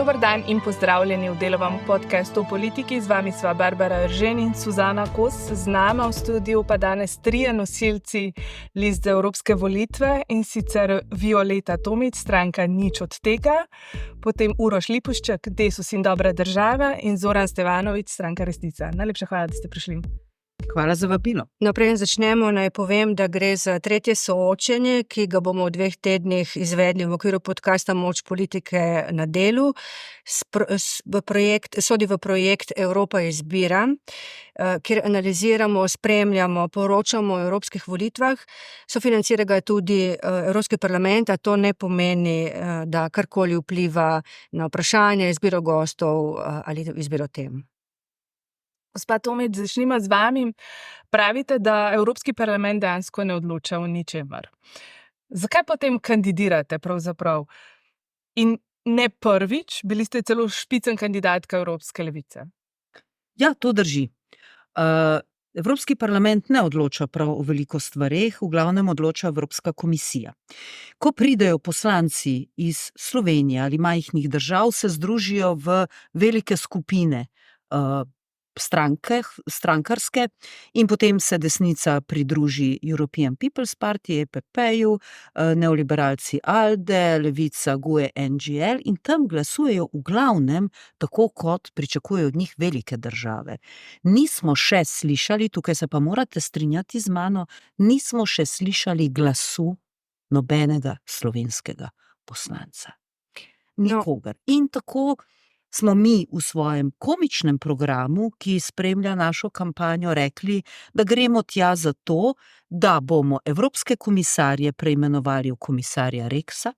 Dober dan in pozdravljeni v Delovem podcastu o politiki. Z vami sva Barbara Eržen in Suzana Kos. Z nama v studiu pa danes trije nosilci list za evropske volitve, in sicer Violeta Tomić, stranka Nič od tega, potem Uroš Lipušček, Desus in dobra država, in Zoran Stevanović, stranka Resnica. Najlepša hvala, da ste prišli. Hvala za vabilo. No, preden začnemo, naj povem, da gre za tretje soočenje, ki ga bomo v 2 tednih izvedli v okviru podcasta Moč politike na delu. Sodi v projekt Evropa izbira, kjer analiziramo, spremljamo, poročamo o evropskih volitvah. Sofinancira ga tudi Evropski parlament, a to ne pomeni, da karkoli vpliva na vprašanje, izbiro gostov ali izbiro tem. Gospa Tomić, začnimo z vami. Pravite, da Evropski parlament dejansko ne odloča o ničemer. Zakaj potem kandidirate pravzaprav? In ne prvič, bili ste celo špicen kandidatka Evropske levice. Ja, to drži. Evropski parlament ne odloča prav o veliko stvareh, v glavnem odloča Evropska komisija. Ko pridejo poslanci iz Slovenije ali majhnih držav, se združijo v velike skupine strankarske in potem se desnica pridruži European People's Party, EPP-ju, neoliberalci ALDE, levica GUE, NGL, in tam glasujejo v glavnem tako, kot pričakujejo od njih velike države. Nismo še slišali, tukaj se pa morate strinjati z mano, nismo še slišali glasu nobenega slovenskega poslanca. Nikogar. In tako smo mi v svojem komičnem programu, ki spremlja našo kampanjo, rekli, da gremo tja zato, da bomo evropske komisarje preimenovali v komisarja Reksa,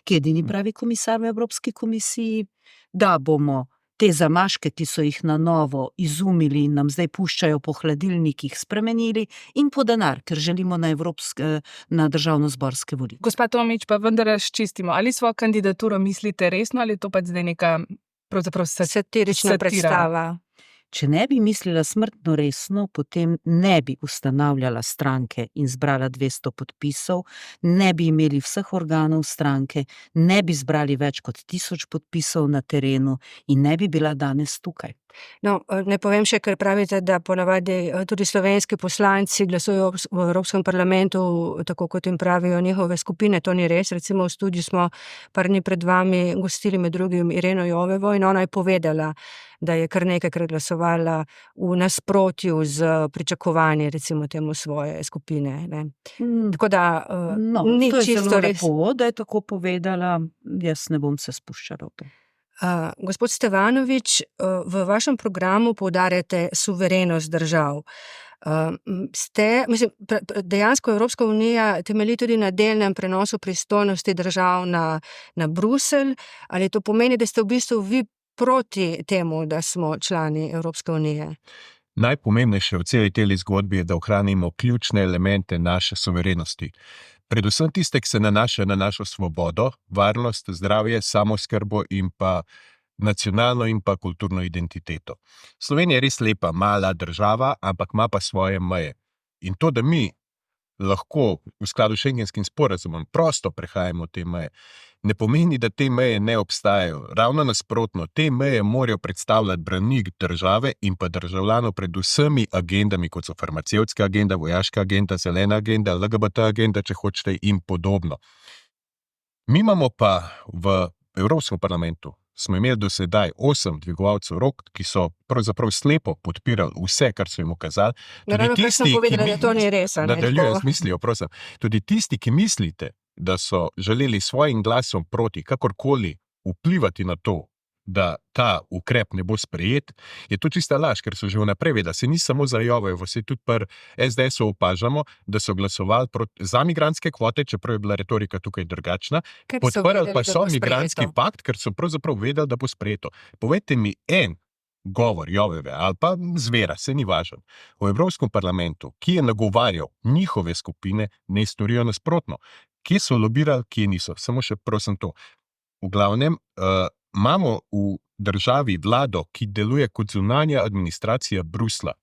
ki je edini pravi komisar v Evropski komisiji, da bomo te zamaške, ki so jih na novo izumili in nam zdaj puščajo po hladilnikih, spremenili, in po denar, ker želimo na državnozborske volitve. Gospa Tomić, pa vendar razčistimo, ali svojo kandidaturo mislite resno ali to pač zdaj neka pravzaprav satirična predstava? Če ne bi mislila smrtno resno, potem ne bi ustanavljala stranke in zbrala 200 podpisov, ne bi imeli vseh organov stranke, ne bi zbrali več kot 1000 podpisov na terenu in ne bi bila danes tukaj. No, ne povem še, ker pravite, da ponavadi tudi slovenski poslanci glasujejo v Evropskem parlamentu, tako kot jim pravijo njihove skupine. To ni res. Recimo v studiu smo par dni pred vami gostili med drugim Ireno Jovevo in ona je povedala, da je kar nekajkrat glasovala v nasprotju z pričakovanji, recimo temu svoje skupine. Ne. Tako da ni to je čisto zelo res. lepo, da je tako povedala, jaz ne bom se spuščala v to. Gospod Stevanović, v vašem programu poudarjate suverenost držav. Dejansko Evropska unija temelji tudi na delnem prenosu pristojnosti držav na Bruselj. Ali to pomeni, da ste v bistvu vi proti temu, da smo člani Evropske unije? Najpomembnejše v celi tej zgodbi je, da ohranimo ključne elemente naše suverenosti. Predvsem tiste, ki se nanaša na našo svobodo, varnost, zdravje, samooskrbo in pa nacionalno in pa kulturno identiteto. Slovenija je res lepa, mala država, ampak ima pa svoje meje. In to, da mi lahko v skladu s Schengenskim sporazumom prosto prehajamo te meje, ne pomeni, da te meje ne obstajajo. Ravno nasprotno, te meje morajo predstavljati branik države in pa državljanov pred vsemi agendami, kot so farmacevtska agenda, vojaška agenda, zelena agenda, LGBT agenda, če hočete, in podobno. Mi imamo pa v Evropskem parlamentu, smo imeli do sedaj 8 dvigovalcev rok, ki so pravzaprav slepo podpirali vse, kar so jim ukazali. Tudi tisti, ki mislite, da so želeli svojim glasom proti kakorkoli vplivati na to, da ta ukrep ne bo sprejet, je to čista laž, ker so že vnaprej vedeli. Se ni samo za Jovevo, se tudi pri SDS-u opažamo, da so glasovali za migrantske kvote, čeprav je bila retorika tukaj drugačna, podprli pa so migrantski pakt, ker so pravzaprav vedeli, da bo sprejeto. Povejte mi en govor Joveve ali pa Zvera, se ni važen, v Evropskem parlamentu, ki je nagovarjal njihove skupine, ne storijo nasprotno. Kje so lobirali, kje niso? Samo še prosim to. V glavnem, imamo v državi vlado, ki deluje kot zunanja administracija Bruslja.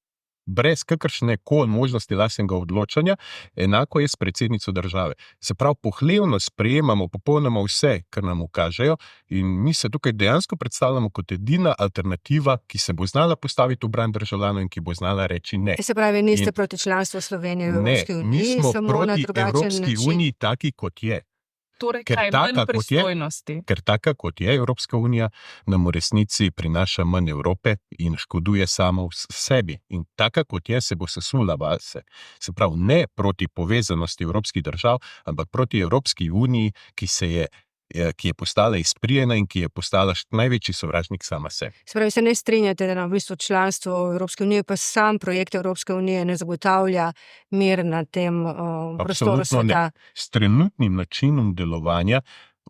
brez kakršne koli možnosti lastnega odločanja, enako je s predsednico države. Se pravi, pohlevno sprejemamo popolnoma vse, kar nam ukažejo, in mi se tukaj dejansko predstavljamo kot edina alternativa, ki se bo znala postaviti v bran državljanov in ki bo znala reči ne. Se pravi, niste proti članstvu Slovenije v Evropski Ne, uniji, mi smo samo na proti drugačen Evropski način. uniji taki, kot je. Torej, Ker kaj taka, manj kot je, pristojnosti. Ker taka, kot je Evropska unija, nam v resnici prinaša manj Evrope in škoduje samo sebi. In taka, kot je, se bo sesula vase. Se pravi, ne proti povezanosti evropskih držav, ampak proti Evropski uniji, ki je postala izprijena in ki je postala največji sovražnik sama sebi. Se pravi, se ne strinjate, da nam v bistvu članstvo v Evropske unije, pa sam projekt Evropske unije ne zagotavlja mir na tem prostoru Absolutno ne. sveta. S trenutnim načinom delovanja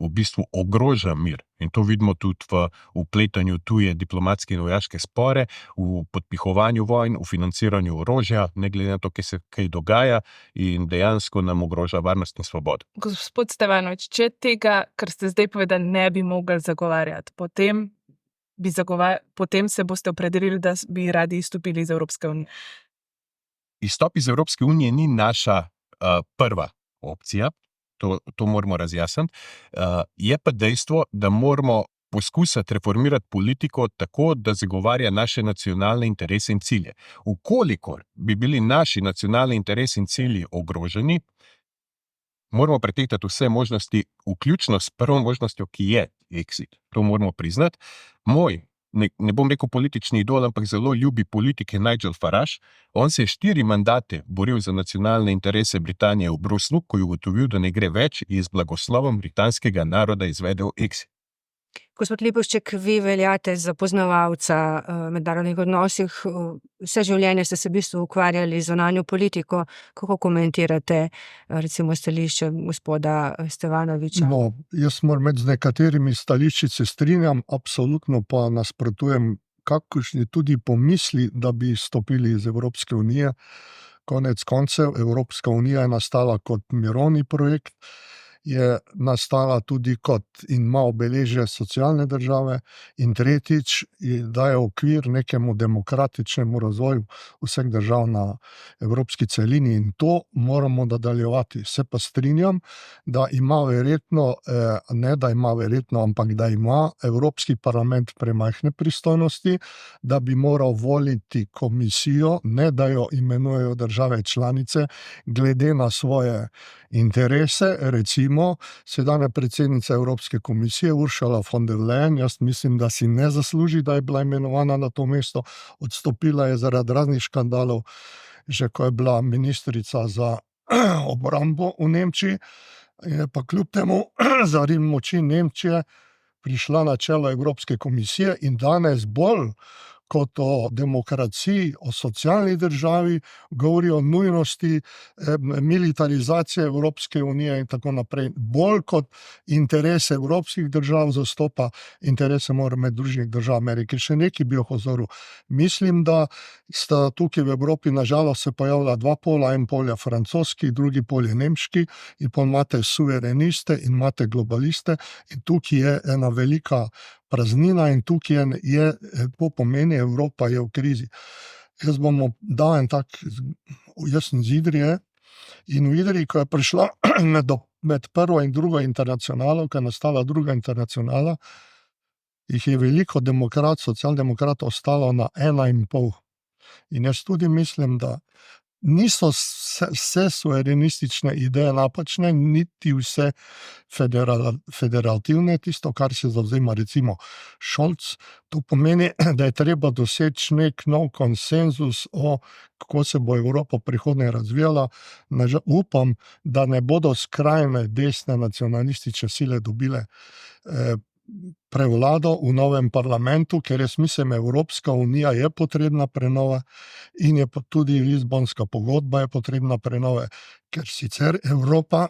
v bistvu ogroža mir. In to vidimo tudi v vpletanju tuje diplomatske in vojaške spore, v podpihovanju vojn, v financiranju orožja, ne glede na to, kaj se kaj dogaja, in dejansko nam ogroža varnost in svobodo. Gospod Stevanovič, če tega, kar ste zdaj povedali, ne bi mogli zagovarjati, potem se boste opredelili, da bi radi izstopili iz Evropske unije. Izstop iz Evropske unije ni naša prva opcija, to moramo razjasniti. Je pa dejstvo, da moramo poskusiti reformirati politiko tako, da zagovarja naše nacionalne interese in cilje. Ukolikor bi bili naši nacionalni interesi in cilji ogroženi, moramo pretehtati vse možnosti, vključno s prvo možnostjo, ki je exit. To moramo priznati. Moj, ne bom rekel politični idol, ampak zelo ljubi politik je Nigel Farage. On se je 4 mandate boril za nacionalne interese Britanije v Bruslu, ko je ugotovil, da ne gre več, in z blagoslovom britanskega naroda izvedel exit. Gospod Lipovšček, vi veljate za poznavalca mednarodnih odnosih. Vse življenje ste se v bistvu ukvarjali z zunanjo politiko. Kako komentirate recimo stališče gospoda Stevanoviča? No, jaz moram reči, z nekaterimi stališči se strinjam, absolutno pa nasprotujem kakršni tudi pomisli, da bi stopili iz Evropske unije. Konec koncev, Evropska unija je nastala kot mirovni projekt, je nastala tudi kot in ima obeležje socialne države, in tretjič daje okvir nekemu demokratičnemu razvoju vseh držav na evropski celini, in to moramo nadaljevati. Se pa strinjam, da ima verjetno, ampak da ima Evropski parlament premajhne pristojnosti, da bi moral voliti komisijo, ne da jo imenujejo države članice glede na svoje interese. Recimo sedanja predsednica Evropske komisije Ursula von der Leyen, jaz mislim, da si ne zasluži, da je bila imenovana na to mesto. Odstopila je zaradi raznih škandalov, že ko je bila ministrica za obrambo v Nemčiji, je pa kljub temu za moči Nemčije prišla na čelo Evropske komisije, in danes bolj kot o demokraciji, o socialni državi, govori o nujnosti militarizacije Evropske unije in tako naprej. Bolj kot interese evropskih držav zastopa interese med Združenih držav Amerike. Še nekaj bi opozoril. Mislim, da sta tukaj v Evropi nažalost se pojavila 2 pola, en pol je francoski, drugi pol je nemški, in pol imate suvereniste in imate globaliste, in tukaj je ena velika praznina, in tukaj je, to pomeni, Evropa je v krizi. Jaz dal en tak, jaz sem iz Idrije, in v Idriji, ko je prišla med prvo in drugo internacionalo, ko je nastala druga internacionala, jih je veliko socialdemokratov ostalo na 1,5. In jaz tudi mislim, da niso vse suverenistične ideje napačne, niti vse federativne, tisto, kar se zavzema recimo Scholz. To pomeni, da je treba doseči nek nov konsenzus o kako se bo Evropa prihodnje razvijala. Upam, da ne bodo skrajne desne nacionalistične sile dobile prevlado v novem parlamentu, ker jaz mislim, Evropska unija je potrebna prenove in je tudi Lizbonska pogodba je potrebna prenove, ker sicer Evropa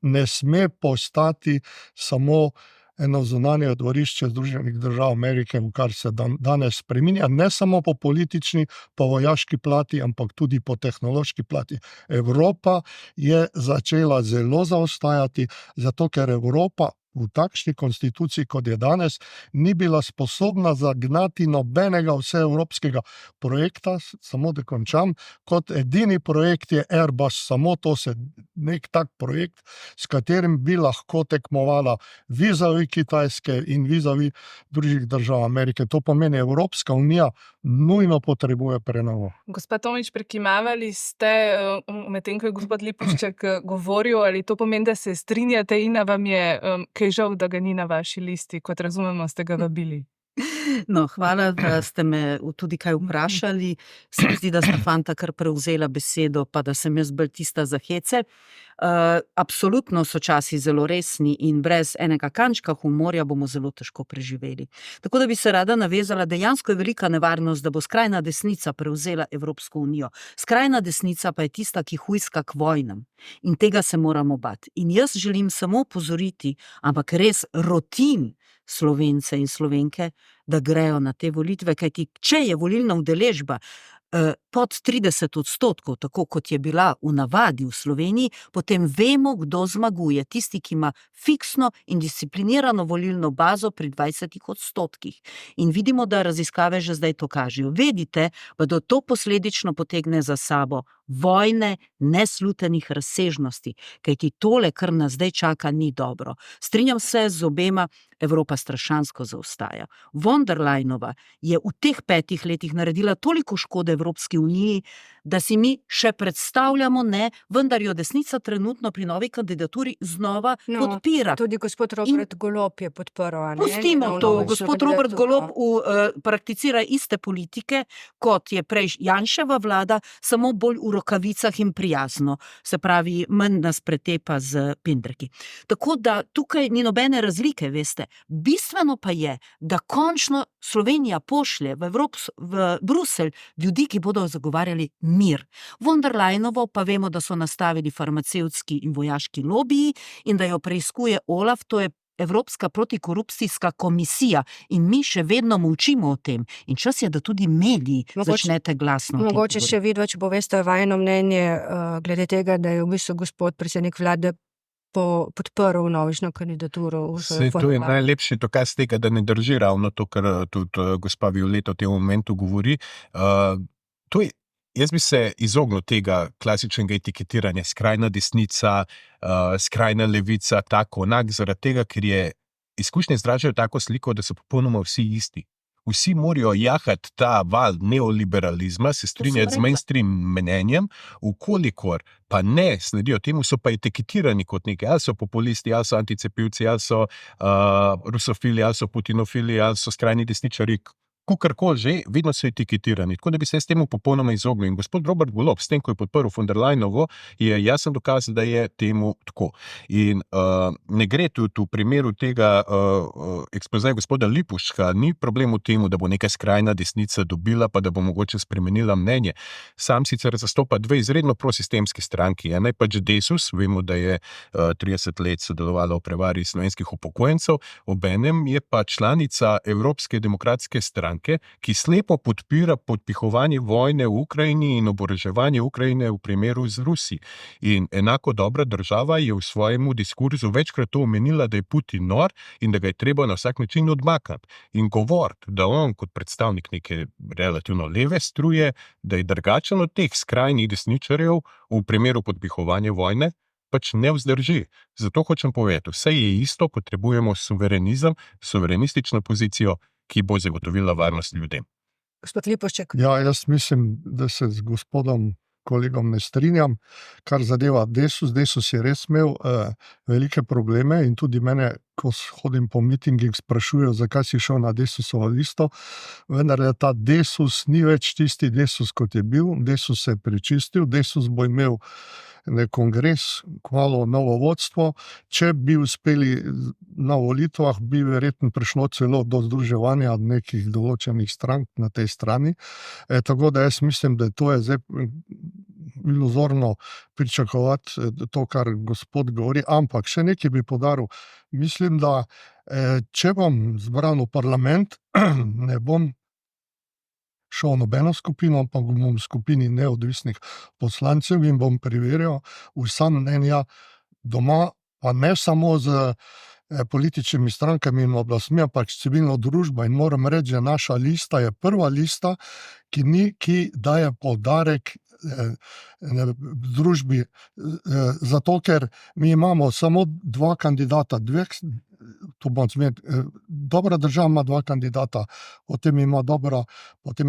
ne sme postati samo eno zunanje dvorišče Združenih držav Amerike, v kar se danes spreminja, ne samo po politični, po vojaški plati, ampak tudi po tehnološki plati. Evropa je začela zelo zaostajati, zato ker Evropa v takšni konstituciji, kot je danes, ni bila sposobna zagnati nobenega vseevropskega projekta, samo da končam, kot edini projekt je Airbus, samo to se nek tak projekt, s katerim bi lahko tekmovala vizavi Kitajske in vizavi drugih držav Amerike. To pomeni, Evropska unija nujno potrebuje prenovo. Gospod Tomič, prekimavali ste, medtem ko je gospod Lipušček govoril, ali to pomeni, da se strinjate in vam je kaj žal, da ga ni na vaši listi, kot razumemo, ste ga vabili. No, hvala, da ste me tudi kaj vprašali. Se mi zdi, da sta fanta kar prevzela besedo, pa da sem jaz bolj tista za hece. Absolutno so časi zelo resni in brez enega kančka humorja bomo zelo težko preživeli. Tako da bi se rada navezala, dejansko je velika nevarnost, da bo skrajna desnica prevzela Evropsko unijo. Skrajna desnica pa je tista, ki hujska k vojnam. In tega se moramo bati. In jaz želim samo opozoriti, ampak res rotim Slovence in Slovenke, da grejo na te volitve, kajti če je volilna udeležba pod 30%, tako kot je bila v navadi v Sloveniji, potem vemo, kdo zmaguje. Tisti, ki ima fiksno in disciplinirano volilno bazo pri 20%. In vidimo, da raziskave že zdaj to kažejo. Vedite, da to posledično potegne za sabo vojne neslutenih razsežnosti, kajti tole, kar nas zdaj čaka, ni dobro. Strinjam se z obema, Evropa strašansko zaostaja. Von der Leyenova je v teh 5 letih naredila toliko škode Evropski uniji, da si mi še predstavljamo, vendar jo desnica trenutno pri novi kandidaturi znova podpira. Tudi gospod Robert Golob je podprl. Pustimo to, gospod Robert Golob prakticira iste politike, kot je prej Janševa vlada, samo bolj v rokavicah in prijazno. Se pravi, manj nas pretepa z pendreki. Tako da tukaj ni nobene razlike, veste. Bistveno pa je, da končno Slovenija pošlje v Bruselj ljudi, ki bodo zagovarjali mir. Von der Leyenovo pa vemo, da so nastavili farmacevtski in vojaški lobiji in da jo preiskuje OLAF, to je Evropska protikorupcijska komisija, in mi še vedno molčimo o tem. In čas je, da tudi mediji začnete glasno. Mogoče še vidva, če poveste vajno mnenje glede tega, da je v bistvu gospod predsednik vlade podprl novično kandidaturo. To je najlepši dokaz tega, da ne drži ravno to, kar tudi gospa Violeta v tem momentu govori. Jaz bi se izognil tega klasičnega etiketiranja, skrajna desnica, skrajna levica, tako onak, zaradi tega, ker je izkušnje izražajo tako sliko, da so popolnoma vsi isti. Vsi morajo jahati ta val neoliberalizma, se strinjati z mainstream mnenjem, ukolikor pa ne sledijo temu, so pa etiketirani kot nekaj, ali so populisti, ali so anticepivci, ali so rusofili, ali so putinofili, ali so skrajni desničari, kakorkoli že, vedno so etiketirani. Tako da bi se s temu popolnoma izognil. In gospod Robert Golob, s tem, ko je podprl von der Leyenovo, je jasen dokaz, da je temu tako. In ne gre tudi v primeru tega ekspozeja gospoda Lipuščka, ni problem v tem, da bo neka skrajna desnica dobila, pa da bo mogoče spremenila mnenje. Sam sicer zastopa 2 izredno prosistemski stranki. Ena je pač Desus, vemo, da je 30 let sodelovala v prevari slovenskih upokojencev, obenem je pa članica Evropske demokratske stranke, ki slepo podpira podpihovanje vojne v Ukrajini in oboroževanje Ukrajine v primeru z Rusi. In enako dobra država je v svojemu diskurzu večkrat to omenila, da je Putin nor in da ga je treba na vsak način odmakati. In govoriti, da on kot predstavnik neke relativno leve struje, da je drugačen od teh skrajnih desničarjev v primeru podpihovanja vojne, pač ne vzdrži. Zato hočem povedati, vse je isto, potrebujemo suverenizem, suverenistično pozicijo, ki bo zagotovila varnost ljudem. Gospod Lipušček. Ja, jaz mislim, da se z gospodom kolegom ne strinjam, kar zadeva Desus. Desus je res imel velike probleme in tudi mene, ko hodim po mitingih, sprašujejo, zakaj si šel na Desusovo listo. Vendar je ta Desus ni več tisti Desus, kot je bil. Desus se je prečistil, Desus bo imel kongres, kmalu novo vodstvo. Če bi uspeli na volitvah, bi verjetno prišlo celo do združevanja nekih določenih strank na tej strani. Tako da jaz mislim, da to je zdaj iluzorno pričakovati to, kar gospod govori. Ampak še nekaj bi poudaril. Mislim, da če bom zbran v parlament, ne bom šel nobeno skupino, ampak bom v skupini neodvisnih poslancev in bom preverjal vsa mnenja doma, pa ne samo z političnimi strankami in oblastmi, ampak s civilno družbo. In moram reči, da naša lista je prva lista, ki daje poudarek družbi, zato ker mi imamo samo dva kandidata, dobra država ima dva kandidata, potem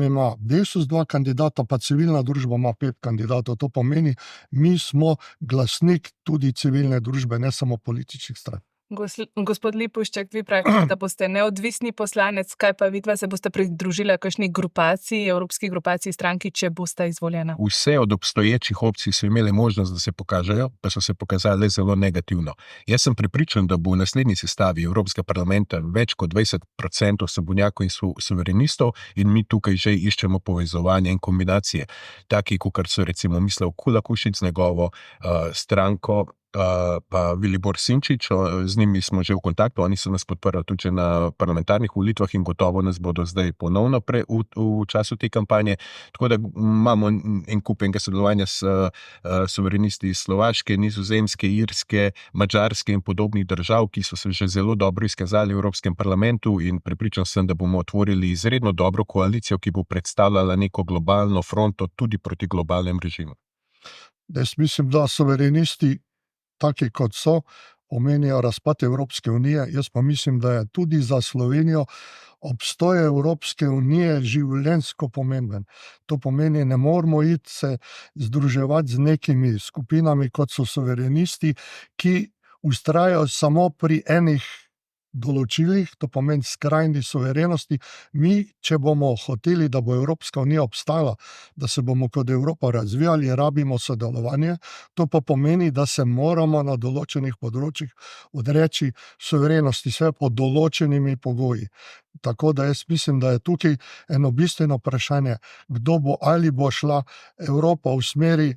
ima Desus dva kandidata, pa civilna družba ima 5 kandidatov. To pomeni, mi smo glasnik tudi civilne družbe, ne samo političnih strank. Gospod Lipušček, vi pravite, da boste neodvisni poslanec, kaj pa vidva se boste pridružili kakšni grupaciji, evropski grupaciji stranki, če boste izvoljena? Vse od obstoječih opcij so imeli možnost, da se pokažejo, pa so se pokazali zelo negativno. Jaz sem prepričan, da bo v naslednji sestavi Evropskega parlamenta več kot 20% svobodnjakov in suverenistov in mi tukaj že iščemo povezovanje in kombinacije. Taki, kot so recimo Mislav Kulakušič z njegovo stranko, pa Vilibor Sinčić, z njimi smo že v kontaktu, oni so nas podprli tudi na parlamentarnih volitvah in gotovo nas bodo zdaj ponovno v času te kampanje. Tako da imamo en kup enega sodelovanja s suverenisti iz Slovaške, Nizozemske, Irske, Madžarske in podobnih držav, ki so se že zelo dobro izkazali v Evropskem parlamentu in prepričan sem, da bomo otvorili izredno dobro koalicijo, ki bo predstavljala neko globalno fronto tudi proti globalnem režimu. Jaz mislim, da suverenisti taki kot so, omenijo razpad Evropske unije. Jaz pa mislim, da je tudi za Slovenijo obstoj Evropske unije življenjsko pomemben. To pomeni, ne moramo iti se združevati z nekimi skupinami, kot so suverenisti, ki vztrajajo samo pri enih določilih, to pomeni skrajni suverenosti. Mi, če bomo hoteli, da bo Evropska unija obstala, da se bomo kot Evropa razvijali, rabimo sodelovanje. To pa pomeni, da se moramo na določenih področjih odreči suverenosti, vse pod določenimi pogoji. Tako da jaz mislim, da je tukaj eno bistveno vprašanje, ali bo šla Evropa v smeri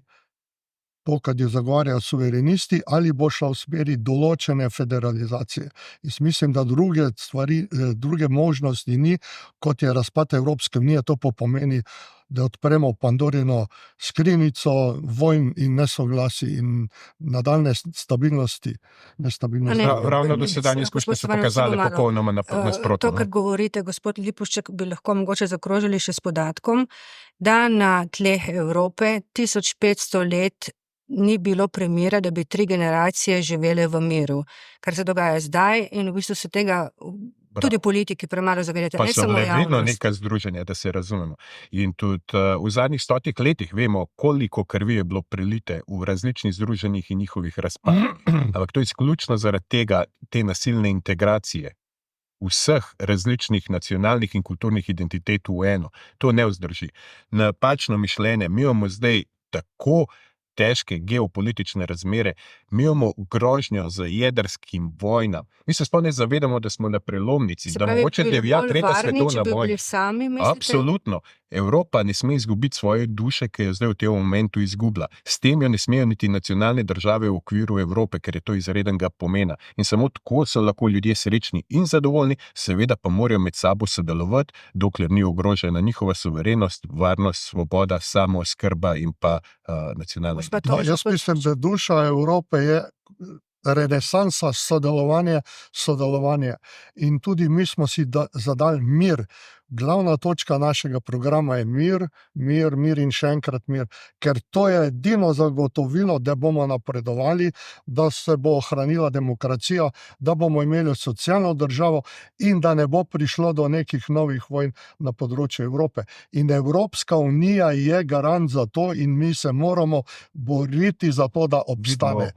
to, kar jo zagovarjajo suverenisti, ali bo šla v smeri določene federalizacije. Jaz mislim, da druge možnosti ni, kot je razpad Evropske unije. To pa pomeni, da odpremo Pandorino skrinjico vojn in nesoglasij in nadaljne stabilnosti. Ravno dosedanje izkušnje so pokazali popolnoma nasprotno. To, kar govorite, gospod Lipušček, bi lahko mogoče zakrožili še s podatkom, da na tleh Evrope 1500 let ni bilo primera, da bi 3 generacije živele v miru. Kar se dogaja zdaj in v bistvu se tega tudi politiki premalo zavedate. Pa so bile vedno neka združenja, da se razumemo. In tudi v zadnjih 100 letih vemo, koliko krvi je bilo prelite v različnih združenjih in njihovih razpadih. Ampak to je izključno zaradi tega, te nasilne integracije vseh različnih nacionalnih in kulturnih identitet v eno. To ne vzdrži. Napačno mišljenje, mi imamo zdaj tako težke geopolitične razmere, mi imamo grožnjo z jedrskim vojnam. Mi se sploh ne zavedamo, da smo na prelomnici, da mogoče devja 3. svetovna vojna. Absolutno. Evropa ne sme izgubiti svoje duše, ki jo zdaj v tem momentu izgublja. S tem jo ne smejo niti nacionalne države v okviru Evrope, ker je to izrednega pomena. In samo tako so lahko ljudje srečni in zadovoljni, seveda pa morajo med sabo sodelovati, dokler ni ogrožena njihova suverenost, varnost, svoboda, samooskrba in pa nacionalna. Jaz mislim, da duša Evrope je renesansa, sodelovanje. In tudi mi smo si zadali mir. Glavna točka našega programa je mir in še enkrat mir. Ker to je edino zagotovilo, da bomo napredovali, da se bo ohranila demokracija, da bomo imeli socialno državo in da ne bo prišlo do nekih novih vojn na področju Evrope. In Evropska unija je garant za to in mi se moramo boriti za to, da obstane.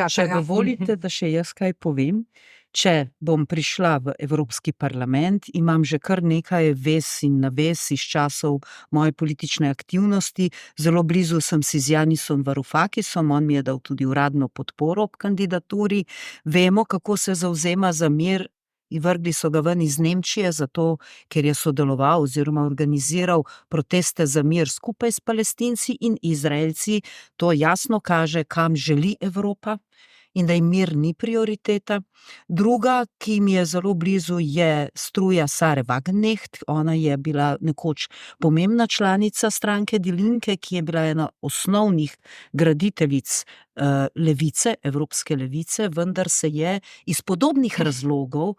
Če dovolite, da še jaz kaj povem. Če bom prišla v Evropski parlament, imam že kar nekaj vez in navez iz časov moje politične aktivnosti. Zelo blizu sem si z Janisom Varoufakisom, on mi je dal tudi uradno podporo ob kandidaturi. Vemo, kako se zavzema za mir. Vrgli so ga ven iz Nemčije, zato ker je sodeloval oziroma organiziral proteste za mir skupaj s Palestinci in Izraelci. To jasno kaže, kam želi Evropa. in da jim mir ni prioriteta. Druga, ki mi je zelo blizu, je Struja Sare Wagenknecht. Ona je bila nekoč pomembna članica stranke Die Linke, ki je bila ena osnovnih graditeljic levice, evropske levice, vendar se je iz podobnih razlogov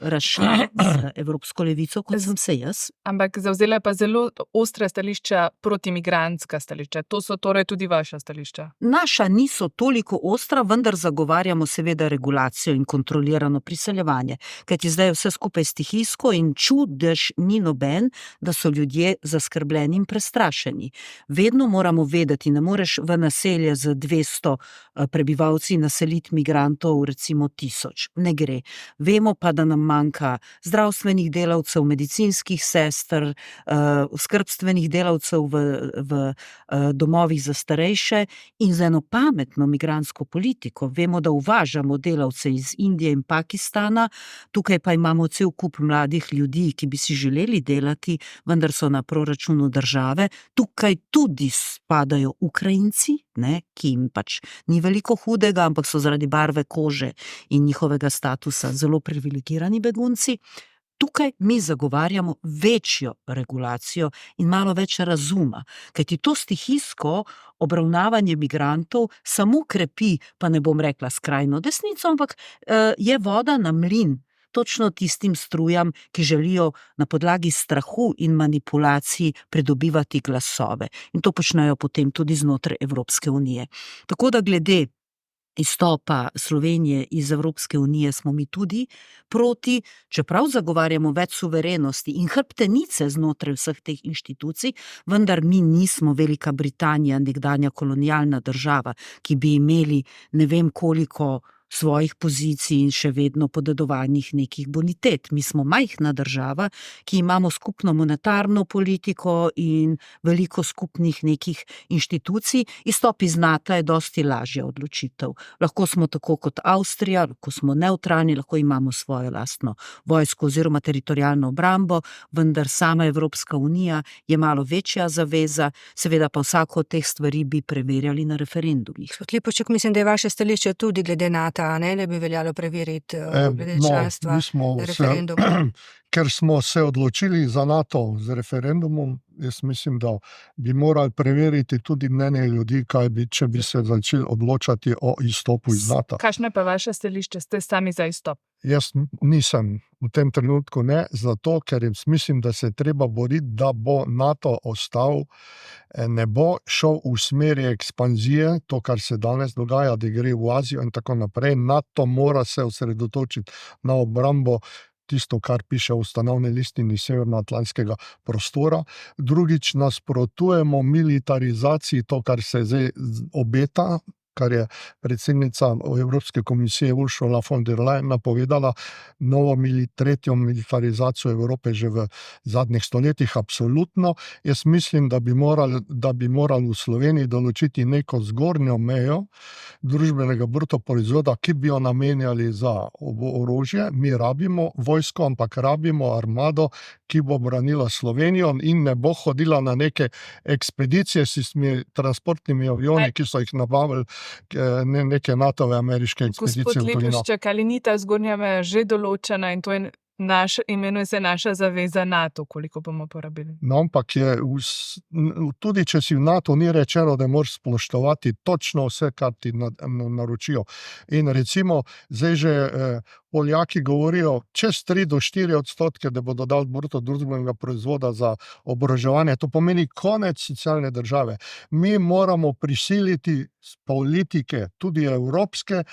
razšla z evropsko levico, kot sem se jaz. Ampak zavzela je pa zelo ostra stališča protimigrantska stališča. To so torej tudi vaša stališča? Naša niso toliko ostra, vendar zagovarjamo seveda regulacijo in kontrolirano priseljevanje. Kajti zdaj je vse skupaj stihijsko in čudež ni noben, da so ljudje zaskrbljeni in prestrašeni. Vedno moramo vedeti, ne moreš v naselje z 200 prebivalci naseliti migrantov, recimo 1000. Ne gre. Vemo pa, da nam manjka zdravstvenih delavcev, medicinskih sester, skrbstvenih delavcev v domovih za starejše in za eno pametno migrantsko politiko. Vemo, da uvažamo delavce iz Indije in Pakistana, tukaj pa imamo cel kup mladih ljudi, ki bi si želeli delati, vendar so na proračunu države. Tukaj tudi spadajo Ukrajinci, ki jim pač ni veliko hudega, ampak so zaradi barve kože in njihovega statusa zelo privilegirani begunci. Tukaj mi zagovarjamo večjo regulacijo in malo več razuma, kajti to stihijsko obravnavanje migrantov samo krepi, pa ne bom rekla skrajno desnico, ampak je voda na mlin točno tistim strujam, ki želijo na podlagi strahu in manipulacij pridobivati glasove. In to počnejo potem tudi znotraj Evropske unije. Tako da glede izstopa Slovenije iz Evropske unije smo mi tudi proti, čeprav zagovarjamo več suverenosti in hrbtenice znotraj vseh teh inštitucij, vendar mi nismo Velika Britanija, nekdanja kolonialna država, ki bi imeli ne vem koliko svojih pozicij in še vedno podedovanih nekih bonitet. Mi smo majhna država, ki imamo skupno monetarno politiko in veliko skupnih nekih inštitucij. Izstop iz NATO je dosti lažja odločitev. Lahko smo tako kot Avstrija, lahko smo nevtralni, lahko imamo svojo lastno vojsko oziroma teritorialno obrambo, vendar sama Evropska unija je malo večja zaveza, seveda pa vsako od teh stvari bi preverjali na referendumih. Gospod Lipovšek, mislim, da je vaše stališče tudi glede NATO, ne bi veljalo preveriti glede članstva na referendumu. Ker smo se odločili za NATO z referendumom, jaz mislim, da bi morali preveriti tudi mnenje ljudi, kaj bi, če bi se začeli odločati o izstopu iz NATO. Kakšno je pa vaše stališče? Ste sami za izstop? Jaz nisem v tem trenutku, ne, zato ker mislim, da se treba boriti, da bo NATO ostal, ne bo šel v smeri ekspanzije, to, kar se danes dogaja, da gre v Azijo in tako naprej. NATO mora se osredotočiti na obrambo, tisto, kar piše v ustanovni listini severnoatlantskega prostora. Drugič, nasprotujemo militarizaciji, to, kar se zdaj obeta, kar je predsednica Evropske komisije Ursula von der Leyen napovedala, tretjo militarizacijo Evrope že v zadnjih stoletjih, absolutno. Jaz mislim, da bi morali v Sloveniji določiti neko zgornjo mejo družbenega bruto proizvoda, ki bi jo namenjali za orožje. Mi rabimo vojsko, ampak rabimo armado, ki bo branila Slovenijo in ne bo hodila na neke ekspedicije s transportnimi avioni, ki so jih nabavili neke NATO-ve ameriške ekspedicije. Gospod Lipovšek, ali ni ta zgornja meja že določena in to je imenuje se naša zaveza NATO, koliko bomo porabili? No, ampak tudi če si v NATO, ni rečeno, da moraš spoštovati točno vse, kar ti naročijo. In recimo, zdaj že Poljaki govorijo čez 3 do 4%, da bodo dali bruto družbenega proizvoda za oboroževanje. To pomeni konec socialne države. Mi moramo prisiliti politike, tudi evropske,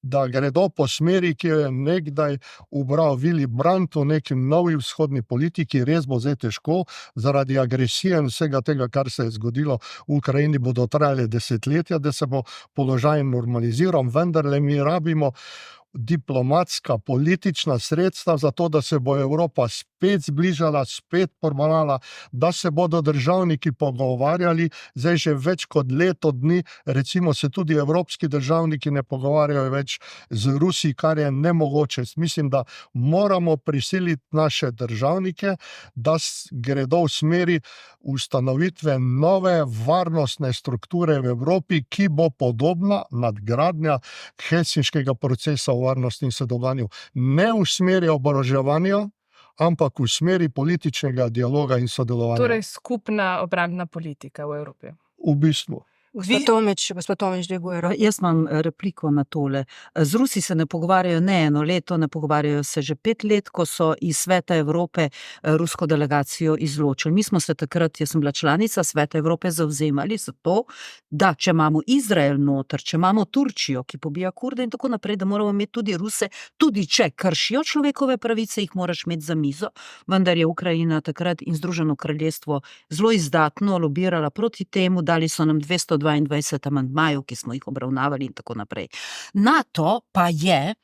da gredo po smeri, ki jo je nekdaj ubral Willy Brandt v neki novi vzhodni politiki. Res bo zdaj težko, zaradi agresije in vsega tega, kar se je zgodilo v Ukrajini, bodo trajale desetletja, da se bo položaj normaliziral, vendarle mi rabimo diplomatska, politična sredstva za to, da se bo Evropa spet zbližala, spet poravnala, da se bodo državniki pogovarjali. Zdaj že več kot leto dni, recimo, se tudi evropski državniki ne pogovarjajo več z Rusi, kar je nemogoče. Mislim, da moramo prisiliti naše državnike, da gredo v smeri ustanovitve nove varnostne strukture v Evropi, ki bo podobna nadgradnja helsinškega procesa o varnosti in sodelovanju. Ne v smeri oboroževanja, ampak v smeri političnega dialoga in sodelovanja. Torej skupna obrambna politika v Evropi. V bistvu. Gospod Tomič dviguje roko. Jaz imam repliko na tole. Z Rusi se ne pogovarjajo ne eno leto, ne pogovarjajo se že 5 let, ko so iz Sveta Evrope rusko delegacijo izločili. Mi smo se takrat, jaz sem bila članica Sveta Evrope, zavzemali za to, da če imamo Izrael noter, če imamo Turčijo, ki pobija Kurde in tako naprej, da moramo imeti tudi Ruse, tudi če kršijo človekove pravice, jih moraš imeti za mizo, vendar je Ukrajina takrat in Združeno kraljestvo zelo izdatno lobirala proti temu, dali so nam 222 amandmajev, ki smo jih obravnavali in tako naprej. NATO pa je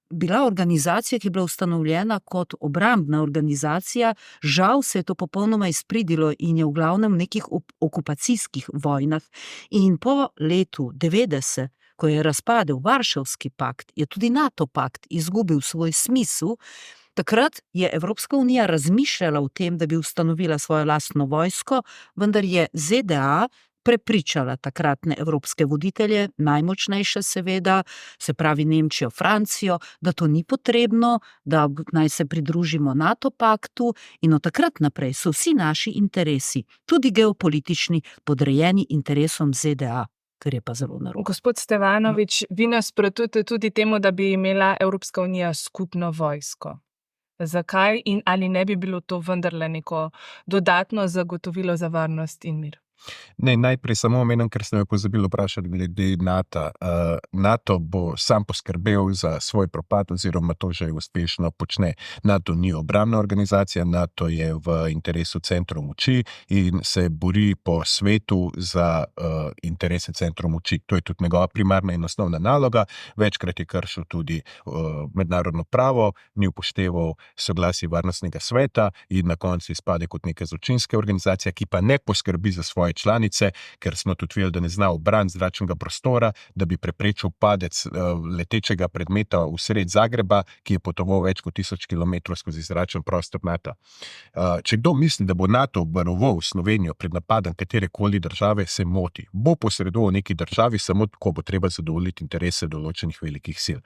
bila organizacija, ki je bila ustanovljena kot obrambna organizacija, žal se je to popolnoma izpridilo in je v glavnem v nekih okupacijskih vojnah. In po letu 90, ko je razpadel Varšavski pakt, je tudi NATO pakt izgubil svoj smisel. Takrat je Evropska unija razmišljala o tem, da bi ustanovila svojo lastno vojsko, vendar je ZDA prepričala takratne evropske voditelje, najmočnejše seveda, se pravi Nemčijo, Francijo, da to ni potrebno, da naj se pridružimo NATO paktu in od takrat naprej so vsi naši interesi, tudi geopolitični, podrejeni interesom ZDA. Kar je pa zelo narobe. Gospod Stevanovič, vi nasprotujete tudi temu, da bi imela Evropska unija skupno vojsko. Zakaj in ali ne bi bilo to vendarle neko dodatno zagotovilo za varnost in mir? Ne, najprej samo omenim, ker sem jo pozabil vprašati glede NATO. NATO bo sam poskrbel za svoj propad oziroma to že uspešno počne. NATO ni obrambna organizacija, NATO je v interesu centrov moči in se bori po svetu za interese centrov moči. To je tudi njegova primarna in osnovna naloga. Večkrat je kršil tudi mednarodno pravo, ni upošteval soglasje varnostnega sveta in na koncu izpade kot neka zločinska organizacija, ki pa ne poskrbi za svoje članice, ker smo tudi videli, da ne zna obraniti zračnega prostora, da bi preprečil padec letečega predmeta v sred Zagreba, ki je potoval več kot 1000 km skozi zračen prostor NATO. Če kdo misli, da bo NATO obvaroval Slovenijo pred napadom katerekoli države, se moti. Bo posredoval neki državi samo, ko bo treba zadovoljiti interese določenih velikih sil.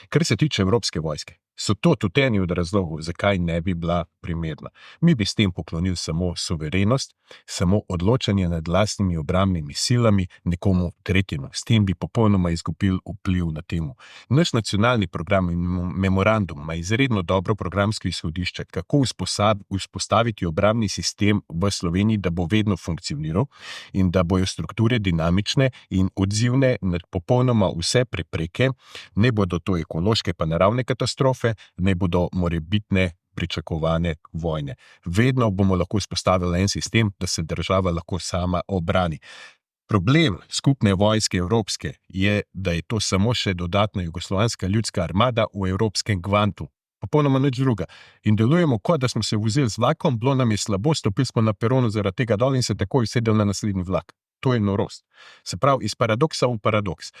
Kar se tiče Evropske vojske, so to tudi eni od razlogov, zakaj ne bi bila primerna. Mi bi s tem poklonili samo suverenost, samo odločanje nad lastnimi obrambnimi silami nekomu tretjemu. S tem bi popolnoma izgubili vpliv na temu. Naš nacionalni program in memorandum ima izredno dobro programsko izhodišče, kako vzpostaviti obrambni sistem v Sloveniji, da bo vedno funkcioniral in da bojo strukture dinamične in odzivne na popolnoma vse prepreke, ne bodo to ekološke pa naravne katastrofe, ne bodo morebitne pričakovane vojne. Vedno bomo lahko vzpostavili en sistem, da se država lahko sama obrani. Problem skupne vojske evropske je, da je to samo še dodatna jugoslovanska ljudska armada v evropskem kvantu. Popolnoma nič druga. In delujemo, kot da smo se vozili z vlakom, bilo nam je slabo, stopili smo na peronu zaradi tega dol in se takoj sedeli na naslednji vlak. To je norost. Se pravi, iz paradoksa v paradoks.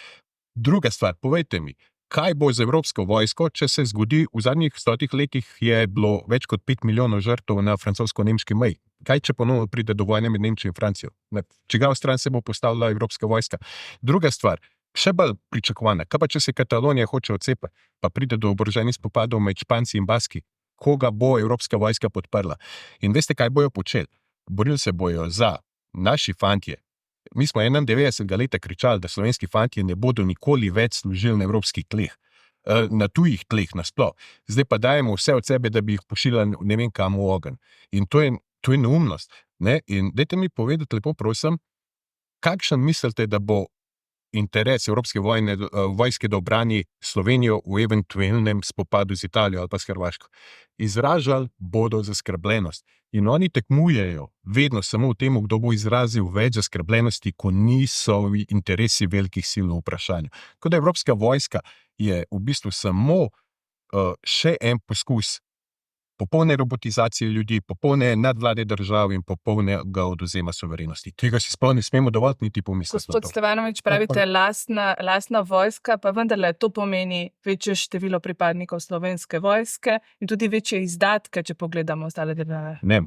Druga stvar, povejte mi, kaj bo z evropsko vojsko, če se zgodi, v zadnjih 100 letih je bilo več kot 5 milijonov žrtev na francosko-nemški meji. Kaj, če ponovno pride do vojne med Nemčijo in Francijo? Na čigav stran se bo postavila evropska vojska? Druga stvar, še bolj pričakovana, kaj pa če se Katalonija hoče odcepiti, pa pride do oboroženih spopadov med Španci in Baski? Koga bo evropska vojska podprla? In veste, kaj bojo počeli? Borili se bojo za naši fantje. Mi smo 91. leta kričali, da slovenski fantje ne bodo nikoli več služili na evropskih tleh, na tujih tleh nasploh. Zdaj pa dajemo vse od sebe, da bi jih pošiljali ne vem kam v ogenj. In to je neumnost. Ne? In dajte mi povedati, lepo prosim, kakšen mislite, da bo interes Evropske vojske, da obrani Slovenijo v eventualnem spopadu z Italijo ali pa s Hrvaško? Izražali bodo zaskrbljenost. In oni tekmujejo vedno samo v tem, kdo bo izrazil več zaskrbljenosti, ko niso interesi velikih sil v vprašanju. Kot da Evropska vojska je v bistvu samo še en poskus popolne robotizacije ljudi, popolne nadvlade držav in popolnega odvzema suverenosti. Tega si sploh ne smemo dovolj niti pomisliti. Gospod Stevanovič, pravite lastna vojska, pa vendarle to pomeni večje število pripadnikov Slovenske vojske in tudi večje izdatke, če pogledamo ostale države. Ne,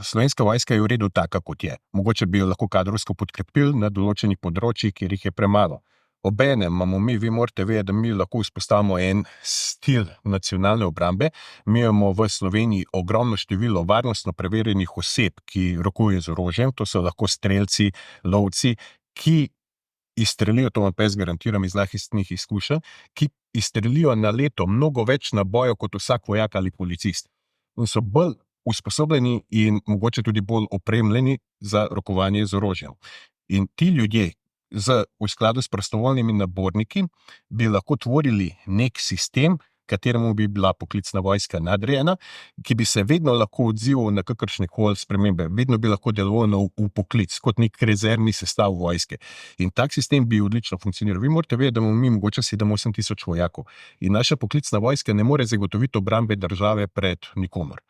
Slovenska vojska je v redu taka, kot je. Mogoče bi jo lahko kadrovsko podkrepili na določenih področjih, kjer jih je premalo. Obenem imamo vi morate vedeti, da mi lahko vzpostavimo en stil nacionalne obrambe. Mi imamo v Sloveniji ogromno število varnostno preverjenih oseb, ki rokujejo z orožjem, to so lahko strelci, lovci, ki izstrelijo, to vam pa jaz garantiram iz lastnih izkušenj, ki izstrelijo na leto mnogo več nabojev kot vsak vojak ali policist. In so bolj usposobljeni in mogoče tudi bolj opremljeni za rokovanje z orožjem. In ti ljudje, v skladu s prostovoljnimi naborniki, bi lahko tvorili nek sistem, kateremu bi bila poklicna vojska nadrejena, ki bi se vedno lahko odzival na kakršnekoli spremembe, vedno bi lahko deloval v poklic, kot nek rezervni sestav vojske. In tak sistem bi odlično funkcioniral. Vi morate vedeti, da imamo mi mogoče 7-8 tisoč vojakov. In naša poklicna vojska ne more zagotoviti obrambe države pred nikomor.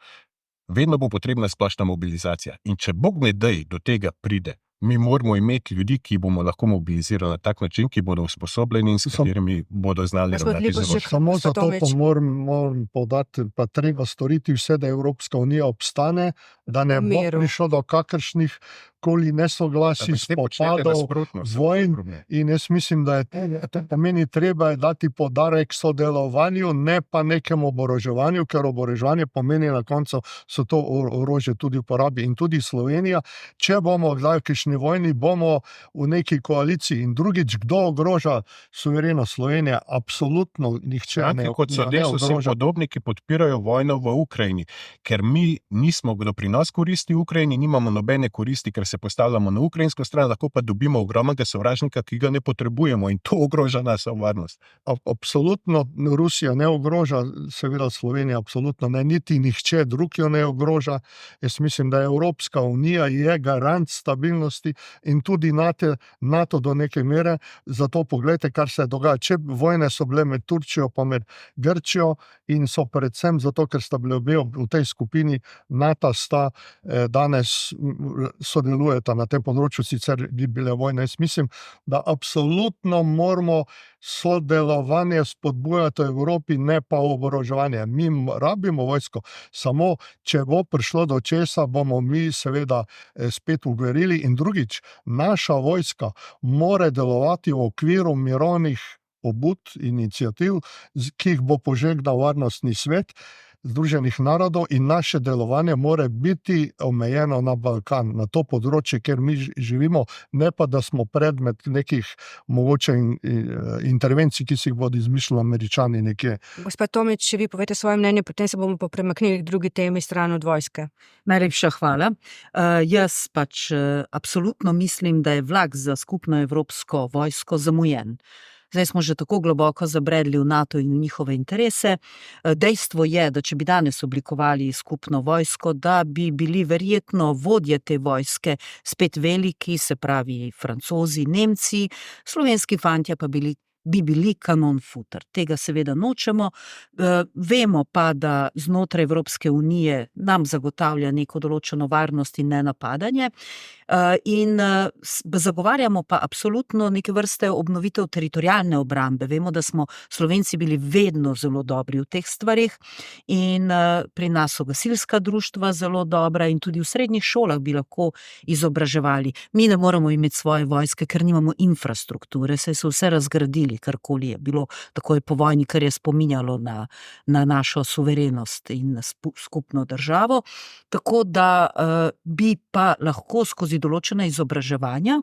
Vedno bo potrebna splošna mobilizacija. In če Bog ne daj do tega pride, mi moramo imeti ljudi, ki bomo lahko mobilizirali na tak način, ki bodo usposobljeni in s katerimi bodo znali ravnati z orožjem. Samo zato pa moram poudariti, pa treba storiti vse, da Evropska unija obstane, da ne bo prišlo do kakršnih koli nesoglasij, spopadov, vojn. In jaz mislim, da to pomeni treba dati poudarek sodelovanju, ne pa nekemu oboroževanju, ker oboroževanje pomeni na koncu so to orožje tudi uporabi. In tudi Slovenija, če bomo v kakšni vojni, bomo v neki koaliciji. In drugič, kdo ogroža suverenost Slovenije? Absolutno nihče ne kot so Desusi podobni, ki podpirajo vojno v Ukrajini. Ker mi nismo, kdo pri nas koristi v Ukrajini, nimamo nobene koristi, ker se postavljamo na ukrajinsko stran, lahko pa dobimo ogromnega sovražnika, ki ga ne potrebujemo in to ogroža našo varnost. Absolutno Rusija ne ogroža, seveda Slovenija absolutno ne, niti nihče drug jo ne ogroža. Jaz mislim, da Evropska unija je garant stabilnosti in tudi NATO do neke mere. Zato pogledajte, kar se dogaja. Če vojne so bile med Turčijo pa med Grčijo in so predvsem zato, ker sta bili obe v tej skupini NATO, sta danes sodelujeta na tem področju, sicer bi bile vojne. Jaz mislim, da absolutno moramo sodelovanje spodbujati v Evropi, ne pa oboroževanje. Mi rabimo vojsko, samo če bo prišlo do česa, bomo mi seveda spet uverili. In drugič, naša vojska mora delovati v okviru mirovnih pobud, iniciativ, ki jih bo požegnal Varnostni svet Združenih narodov, in naše delovanje mora biti omejeno na Balkan, na to področje, kjer mi živimo, ne pa da smo predmet nekih mogoče intervencij, ki si jih bodo izmišljali Američani nekje. Gospod Tomič, če vi povete svoje mnenje, potem se bomo pa premaknili k drugi temi stran od vojske. Najlepša hvala. Jaz pač absolutno mislim, da je vlak za skupno evropsko vojsko zamujen. Zdaj smo že tako globoko zabredli v NATO in v njihove interese. Dejstvo je, da če bi danes oblikovali skupno vojsko, da bi bili verjetno vodje te vojske spet veliki, se pravi Francozi, Nemci, slovenski fantje pa bi bili kanon futer. Tega seveda nočemo. Vemo pa, da znotraj Evropske unije nam zagotavlja neko določeno varnost in nenapadanje. In zagovarjamo pa absolutno neke vrste obnovitev teritorialne obrambe. Vemo, da smo Slovenci bili vedno zelo dobri v teh stvarih in pri nas so gasilska društva zelo dobra in tudi v srednjih šolah bi lahko izobraževali. Mi ne moramo imeti svoje vojske, ker nimamo infrastrukture, saj so vse razgradili, karkoli je bilo takoj po vojni, kar je spominjalo na našo suverenost in skupno državo. Tako da bi pa lahko skozi določena izobraževanja,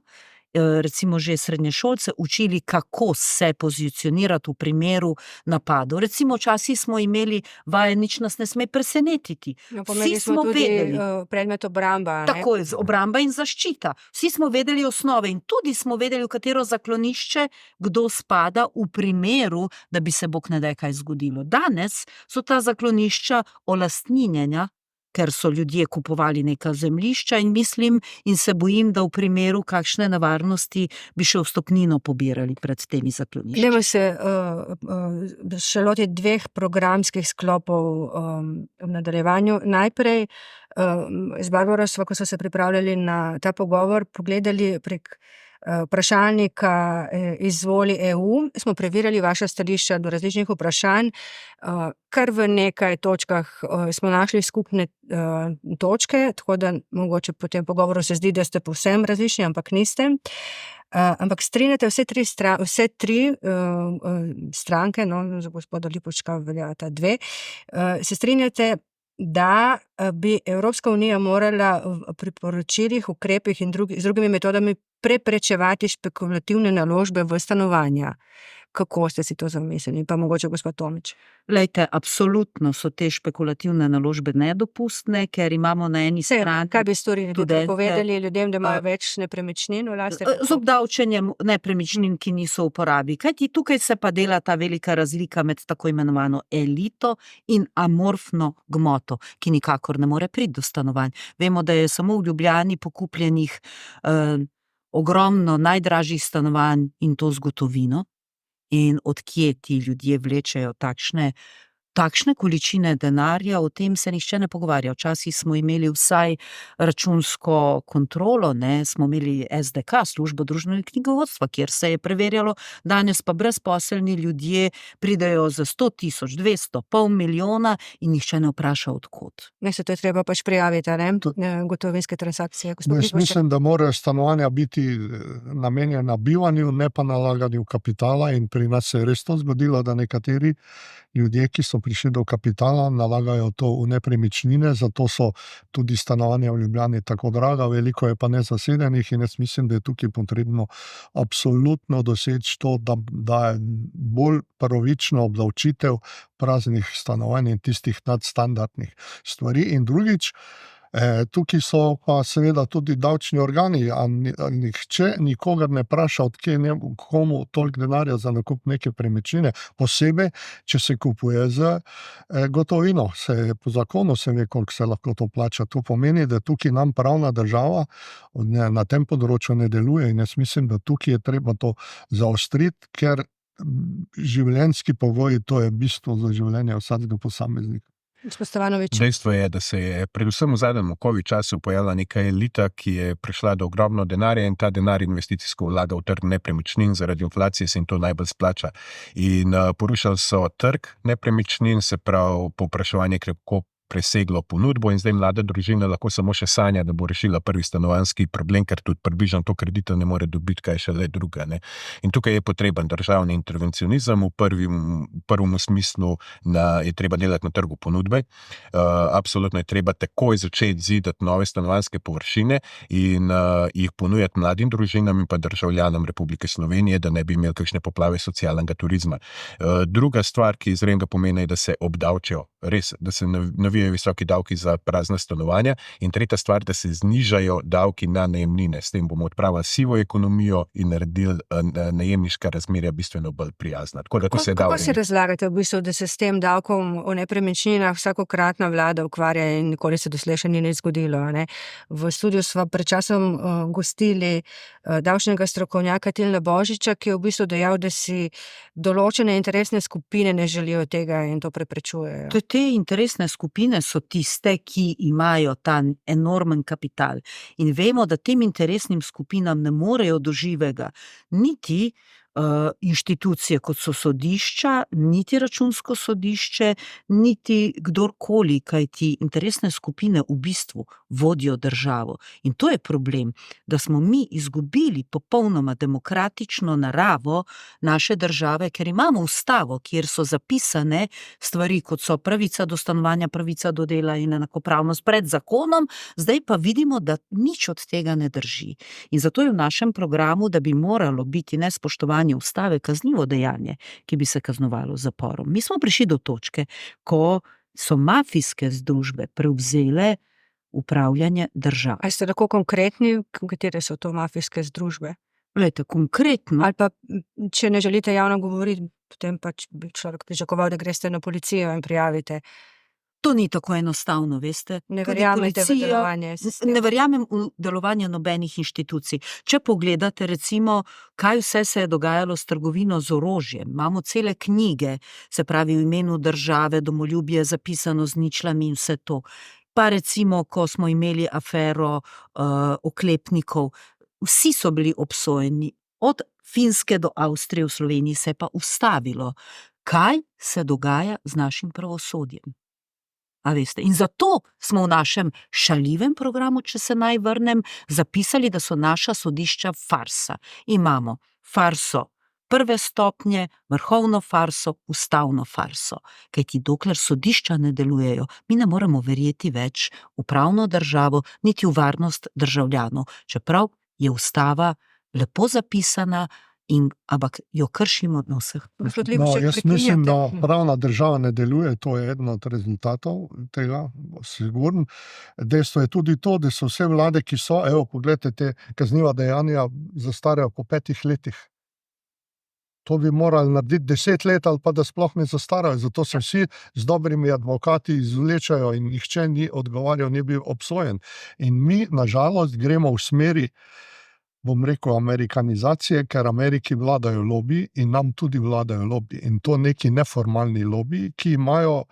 recimo že srednješolce, učili, kako se pozicionirati v primeru napadov. Recimo včasih smo imeli vaje, nič nas ne sme presenetiti. Vsi smo tudi vedeli predmet obramba. Tako je, obramba in zaščita. Vsi smo vedeli osnove in tudi smo vedeli, v katero zaklonišče kdo spada v primeru, da bi se Bog ne daj kaj zgodilo. Danes so ta zaklonišča olastninjenja ker so ljudje kupovali neka zemljišča in mislim in se bojim, da v primeru kakšne nevarnosti bi še vstopnino pobirali pred temi zaklonišči. Gremo se še loti 2 programskih sklopov v nadaljevanju. Najprej z Barbaro sva, ko so se pripravljali na ta pogovor, pogledali prek vprašalnika Izvoli EU, smo preverjali vaša stališča do različnih vprašanj, kar v nekaj točkah smo našli skupne točke, tako da mogoče po tem pogovoru se zdi, da ste povsem različni, ampak niste. Ampak strinjate vse tri stranke, no, za gospoda Lipovčka velja ta 2, se strinjate, da bi Evropska unija morala v priporočilih, ukrepih in z drugimi metodami preprečevati špekulativne naložbe v stanovanja. Kako ste si to zamislili? Pa mogoče gospod Tomić. Lejte, absolutno so te špekulativne naložbe nedopustne, ker imamo na eni strani... Kaj bi storili? Bi povedali ljudem, da imajo več nepremičnin v lasti? Z obdavčenjem nepremičnin, ki niso v uporabi. Kajti tukaj se pa dela ta velika razlika med tako imenovano elito in amorfno gmoto, ki nikakor ne more priti do stanovanj. Vemo, da je samo v Ljubljani pokupljenih ogromno najdražjih stanovanj in to z gotovino. In odkje ti ljudje vlečejo takšne količine denarja, o tem se nihče ne pogovarja. Včasih smo imeli vsaj računsko kontrolo, smo imeli SDK, službo družbenega knjigovodstva, kjer se je preverjalo, danes pa brezposelni ljudje pridejo za 100 000, 200, $500,000 in nihče ne vpraša odkot. Se to je treba pač prijaviti, gotovinske transakcije. Jaz mislim, da morajo stanovanja biti namenjena bivanju, ne pa nalaganju kapitala, in pri nas se je res to zgodilo, da nekateri ljudje, ki so prišli do kapitala, nalagajo to v nepremičnine, zato so tudi stanovanja v Ljubljani tako draga, veliko je pa nezasedenih in jaz mislim, da je tukaj potrebno absolutno doseči to, da je bolj pravično obdavčitev praznih stanovanj in tistih nadstandardnih stvari. In drugič, tukaj so pa seveda tudi davčni organi, a nihče nikogar ne vpraša, odkje komu toliko denarja za nakup neke premičnine, posebej, če se kupuje z gotovino. Po zakonu se ve, koliko se lahko to plača. To pomeni, da tukaj nam pravna država na tem področju ne deluje in jaz mislim, da tukaj je treba to zaostriti, ker življenjski pogoji, to je bistvo za življenje vsakega posameznika. Dejstvo je, da se je predvsem v zadnjem COVID času pojavila neka elita, ki je prišla do ogromno denarja in ta denar investicijsko vlaga v trg nepremičnin, zaradi inflacije se jim to najbolj splača. In porušali so trg nepremičnin, se pravi povpraševanje krepko preseglo ponudbo in zdaj mlada družina lahko samo še sanja, da bo rešila prvi stanovanjski problem, ker tudi približno to kredita ne more dobiti, kaj še le druga. In tukaj je potreben državni intervencionizem, v prvem smislu je treba delati na trgu ponudbe. Absolutno je treba takoj začeti zidati nove stanovanjske površine in jih ponujati mladim družinam in pa državljanom Republike Slovenije, da ne bi imeli kakšne poplave socialnega turizma. Druga stvar, ki izrednega pomeni, je, da se obdavčijo, res, da se navijajo visoki davki za prazna stanovanja, in tretja stvar, da se znižajo davki na najemnine. S tem bomo odpravili sivo ekonomijo in naredili najemniška razmerja bistveno bolj prijazna. Kako si razlagate v bistvu, da se s tem davkom o nepremičninah vsakokratna vlada ukvarja in nikoli se doslej še ni nič zgodilo? V studiu sva pred časom gostili davčnega strokovnjaka Tilna Božiča, ki je v bistvu dejal, da si določene interesne skupine ne želijo tega in to preprečujejo. Te interesne skupine so tiste, ki imajo ta enormen kapital. In vemo, da tem interesnim skupinam ne morejo do živega niti inštitucije, kot so sodišča, niti računsko sodišče, niti kdorkoli, kajti interesne skupine v bistvu vodijo državo. In to je problem, da smo mi izgubili popolnoma demokratično naravo naše države, ker imamo ustavo, kjer so zapisane stvari, kot so pravica do stanovanja, pravica do dela in enakopravnost pred zakonom, zdaj pa vidimo, da nič od tega ne drži. In zato je v našem programu, da bi moralo biti nespoštovanje ustave kaznivo dejanje, ki bi se kaznovalo z zaporom. Mi smo prišli do točke, ko so mafijske združbe prevzele upravljanje države. Ali ste lahko konkretni, katere so to mafijske združbe? Glejte, konkretno. Ali pa, če ne želite javno govoriti, potem pač bi človek pričakoval, da greste na policijo in prijavite. To ni tako enostavno, veste. Ne Tudi verjamete v policija- delovanje sistema? Ne verjamem v delovanje nobenih inštitucij. Če pogledate recimo, kaj vse se je dogajalo s trgovino z orožjem, imamo cele knjige, se pravi v imenu države, domoljubje zapisano z ničlami in vse to. Pa recimo, ko smo imeli afero oklepnikov, vsi so bili obsojeni, od Finske do Avstrije, v Sloveniji se je pa ustavilo. Kaj se dogaja z našim pravosodjem? A veste, in zato smo v našem šaljivem programu, če se naj vrnem, zapisali, da so naša sodišča farsa. Imamo farso prve stopnje, vrhovno farso, ustavno farso. Kajti dokler sodišča ne delujejo, mi ne moremo verjeti več v pravno državo, niti v varnost državljanov. Čeprav je ustava lepo zapisana, ampak jo kršimo na vseh. Gospod No, Lipušek, jaz mislim, da prekinjate. pravna država ne deluje, to je eden od rezultatov tega, sigurno. Dejstvo je tudi to, da so vse vlade, ki so, evo, poglejte, te kazniva dejanja zastarajo po 5 letih. To bi morali narediti 10 let ali pa da sploh ne zastarajo, zato se vsi z dobrimi advokati izvlečajo in nihče ni odgovarjal, ni bil obsojen. In mi, nažalost, gremo v smeri, bom rekel, amerikanizacije, ker Ameriki vladajo lobiji in nam tudi vladajo lobiji. In to neki neformalni lobiji, ki imajo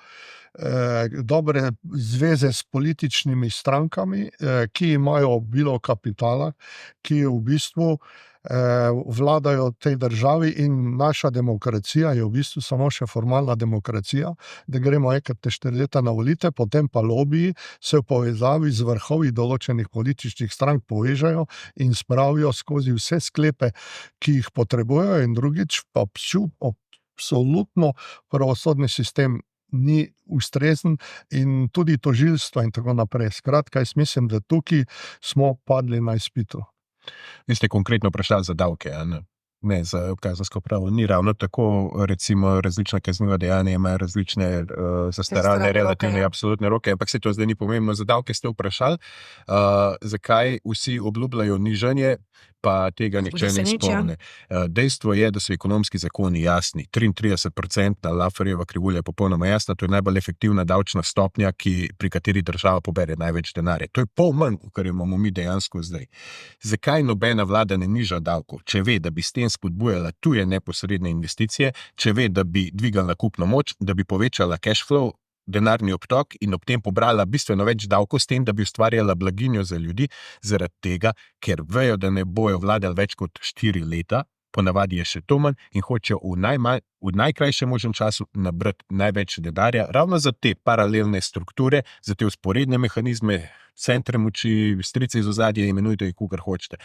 dobre zveze s političnimi strankami, ki imajo obilo kapitala, ki v bistvu vladajo tej državi, in naša demokracija je v bistvu samo še formalna demokracija, da gremo enkrat te 4 leta na volitve, potem pa lobiji se v povezavi z vrhovi določenih političnih strank povežajo in spravijo skozi vse sklepe, ki jih potrebujejo, in drugič pa absolutno pravosodni sistem ni ustrezen in tudi tožilstva in tako naprej. Skratka, jaz mislim, da tukaj smo padli na izpitu. Vi ste konkretno vprašali za davke, a ne za kazensko pravo. Ni ravno tako, recimo različna kazniva dejanja imajo različne zastaralne, relativne, absolutne roke, ampak se to zdaj ni pomembno. Za davke ste vprašali, zakaj vsi obljubljajo nižanje, pa tega nihče ne spomne. Dejstvo je, da so ekonomski zakoni jasni. 33% Lafferjeva krivulja je popolnoma jasna, to je najbolj efektivna davčna stopnja, pri kateri država pobere največ denarja. To je pol manj, kar imamo mi dejansko zdaj. Zakaj nobena vlada ne niža davkov, če ve, da bi s tem spodbujala tuje neposredne investicije, če ve, da bi dvigala kupno moč, da bi povečala cash flow, denarni obtok in ob tem pobrala bistveno več davkov, s tem, da bi ustvarjala blaginjo za ljudi, zaradi tega, ker vejo, da ne bojo vladali več kot 4 leta, ponavadi je še to manj, in hočejo v najkrajšem možnem času nabrati največ denarja, ravno za te paralelne strukture, za te vzporedne mehanizme, centre moči, strice iz ozadja, imenujte jih, kakor hočete.